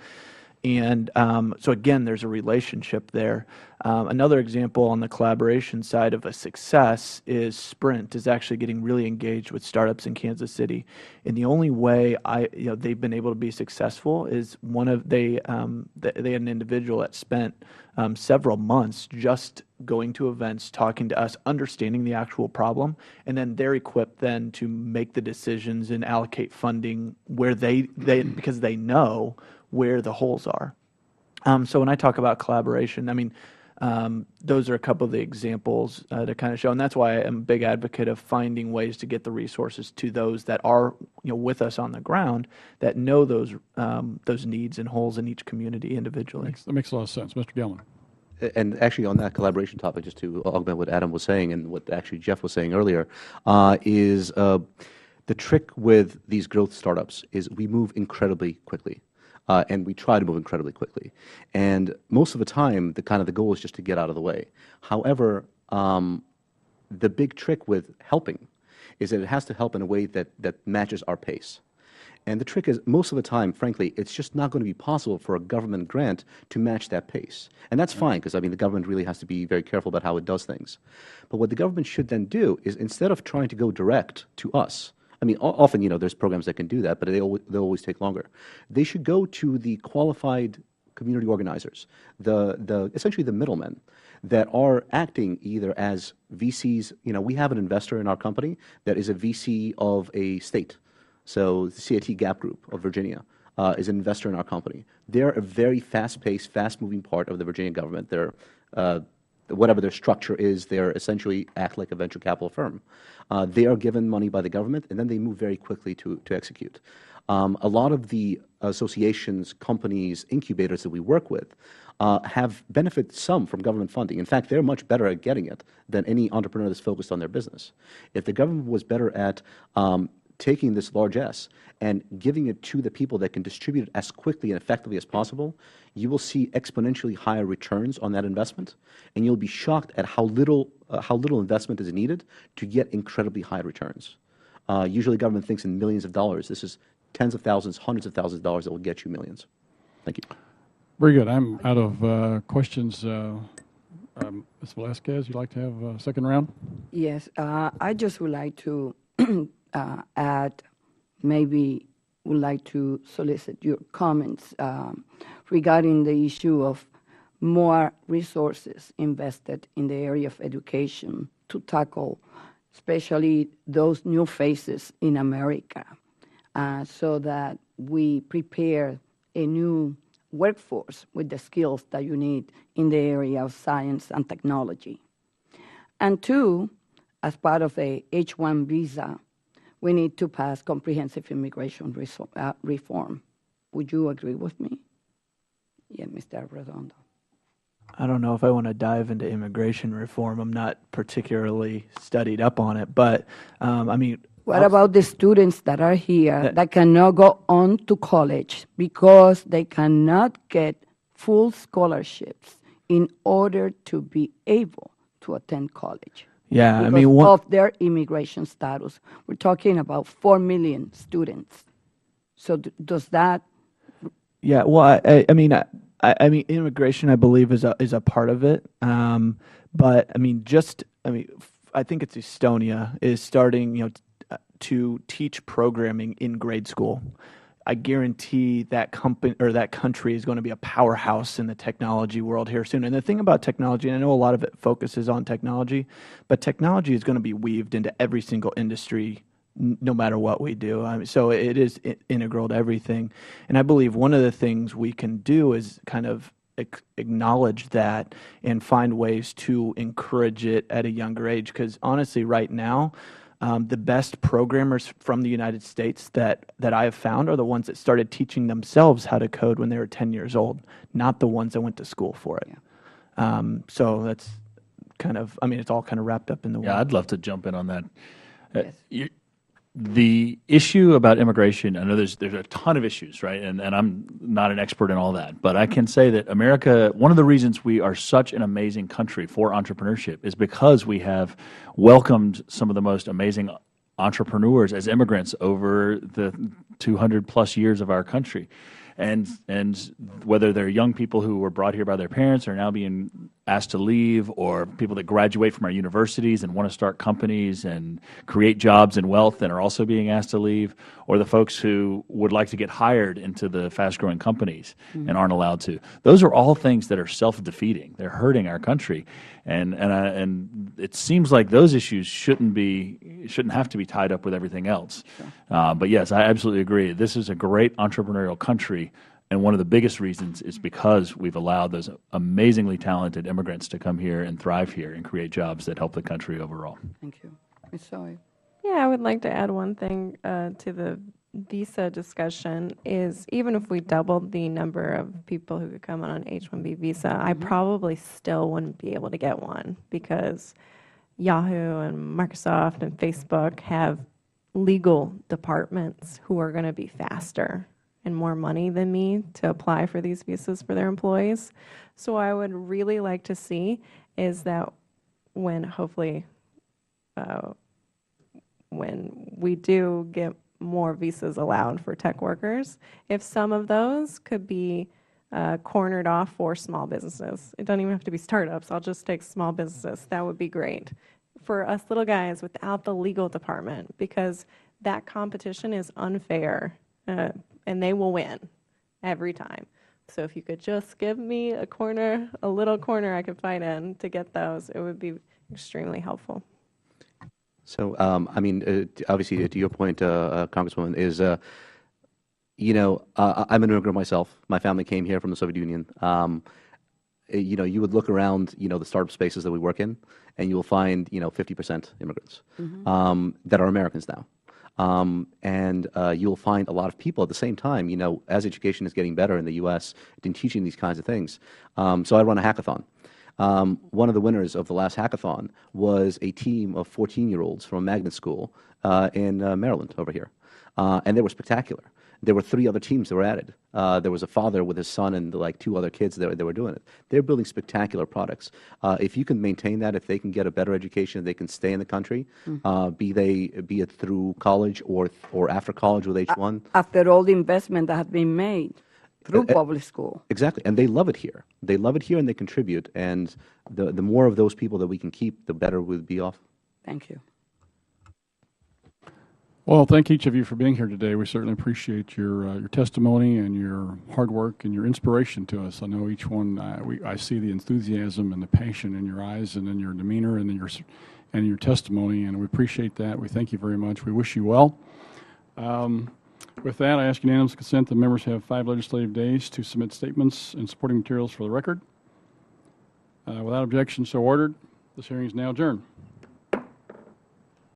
And so again, there's a relationship there. Another example on the collaboration side of a success is Sprint is actually getting really engaged with startups in Kansas City. And the only way they've been able to be successful is they had an individual that spent several months just going to events, talking to us, understanding the actual problem, and then they're equipped then to make the decisions and allocate funding where because they know where the holes are. So when I talk about collaboration, I mean, those are a couple of the examples to kind of show, and that's why I'm a big advocate of finding ways to get the resources to those that are with us on the ground, that know those needs and holes in each community individually. That makes a lot of sense. Mr. Gelman. And actually on that collaboration topic, just to augment what Adam was saying and what actually Jeff was saying earlier, is the trick with these growth startups is we move incredibly quickly. And we try to move incredibly quickly. And most of the time, the goal is just to get out of the way. However, the big trick with helping is that it has to help in a way that matches our pace. And the trick is, most of the time, frankly, it's just not going to be possible for a government grant to match that pace. And that's fine, because, I mean, the government really has to be very careful about how it does things. But what the government should then do is, instead of trying to go direct to us, I mean, often, there's programs that can do that, but they'll always take longer. They should go to the qualified community organizers, essentially the middlemen that are acting either as VCs. We have an investor in our company that is a VC of a state. So the CIT Gap Group of Virginia is an investor in our company. They're a very fast-paced, fast-moving part of the Virginia government. They're whatever their structure is, they essentially act like a venture capital firm. They are given money by the government, and then they move very quickly to execute. A lot of the associations, companies, incubators that we work with have benefited some from government funding. In fact, they're much better at getting it than any entrepreneur that's focused on their business. If the government was better at taking this largesse and giving it to the people that can distribute it as quickly and effectively as possible, you will see exponentially higher returns on that investment, and you'll be shocked at how little investment is needed to get incredibly high returns. Usually government thinks in millions of dollars. This is tens of thousands, hundreds of thousands of dollars that will get you millions. Thank you. Very good. I'm out of questions. Ms. Velasquez, you'd like to have a second round? Yes, I just would like to add, maybe would like to solicit your comments regarding the issue of more resources invested in the area of education to tackle especially those new faces in America, so that we prepare a new workforce with the skills that you need in the area of science and technology. And two, as part of a H-1 visa, we need to pass comprehensive immigration reform. Would you agree with me? Yeah, Mr. Redondo. I don't know if I want to dive into immigration reform. I'm not particularly studied up on it, but I mean. What about the students that are here that cannot go on to college because they cannot get full scholarships in order to be able to attend college? Yeah, because I mean, of their immigration status. We're talking about 4 million students. So does that? Yeah, well, I mean, immigration, I believe, is a part of it. But I mean, I think it's Estonia is starting, to teach programming in grade school. I guarantee that company or that country is going to be a powerhouse in the technology world here soon. And the thing about technology, and I know a lot of it focuses on technology, but technology is going to be weaved into every single industry no matter what we do. So it is integral to everything. And I believe one of the things we can do is kind of acknowledge that and find ways to encourage it at a younger age. Because honestly, right now, the best programmers from the United States that I have found are the ones that started teaching themselves how to code when they were 10 years old, not the ones that went to school for it. Yeah. So that's kind of, I mean, it's all kind of wrapped up in the one. Yeah, I'd love to jump in on that. Yes. The issue about immigration, I know there's a ton of issues, right? And I'm not an expert in all that, but I can say that America, one of the reasons we are such an amazing country for entrepreneurship is because we have welcomed some of the most amazing entrepreneurs as immigrants over the 200 plus years of our country. And whether they're young people who were brought here by their parents are now being asked to leave, or people that graduate from our universities and want to start companies and create jobs and wealth and are also being asked to leave, or the folks who would like to get hired into the fast-growing companies and aren't allowed to. Those are all things that are self-defeating. They're hurting our country, and it seems like those issues shouldn't have to be tied up with everything else. Sure. But yes, I absolutely agree. This is a great entrepreneurial country. And one of the biggest reasons is because we've allowed those amazingly talented immigrants to come here and thrive here and create jobs that help the country overall. Thank you. Ms. Sawyer. Yeah, I would like to add one thing to the visa discussion is even if we doubled the number of people who could come on an H-1B visa, I probably still wouldn't be able to get one because Yahoo and Microsoft and Facebook have legal departments who are going to be faster and more money than me to apply for these visas for their employees. So I would really like to see is that when hopefully when we do get more visas allowed for tech workers, if some of those could be cornered off for small businesses. It doesn't even have to be startups. I'll just take small businesses. That would be great for us little guys without the legal department, because that competition is unfair. And they will win every time. So if you could just give me a little corner I could fight in to get those, it would be extremely helpful. So, I mean, obviously, to your point, Congresswoman, is, I'm an immigrant myself. My family came here from the Soviet Union. You would look around, the startup spaces that we work in, and you will find, 50% immigrants that are Americans now. And you'll find a lot of people at the same time, as education is getting better in the U.S. in teaching these kinds of things. So I run a hackathon. One of the winners of the last hackathon was a team of 14-year-olds from a magnet school in Maryland over here. And they were spectacular. there were 3 other teams that were added. There was a father with his son and like 2 other kids that were doing it. They're building spectacular products. If you can maintain that, if they can get a better education, they can stay in the country, be it through college or after college with H1. After all the investment that has been made through public school. Exactly, and they love it here. They love it here, and they contribute. And the more of those people that we can keep, the better we'll be off. Thank you. Well, thank each of you for being here today. We certainly appreciate your testimony and your hard work and your inspiration to us. I know each one, I see the enthusiasm and the passion in your eyes and in your demeanor and in your testimony, and we appreciate that. We thank you very much. We wish you well. With that, I ask unanimous consent that members have 5 legislative days to submit statements and supporting materials for the record. Without objection, so ordered. This hearing is now adjourned.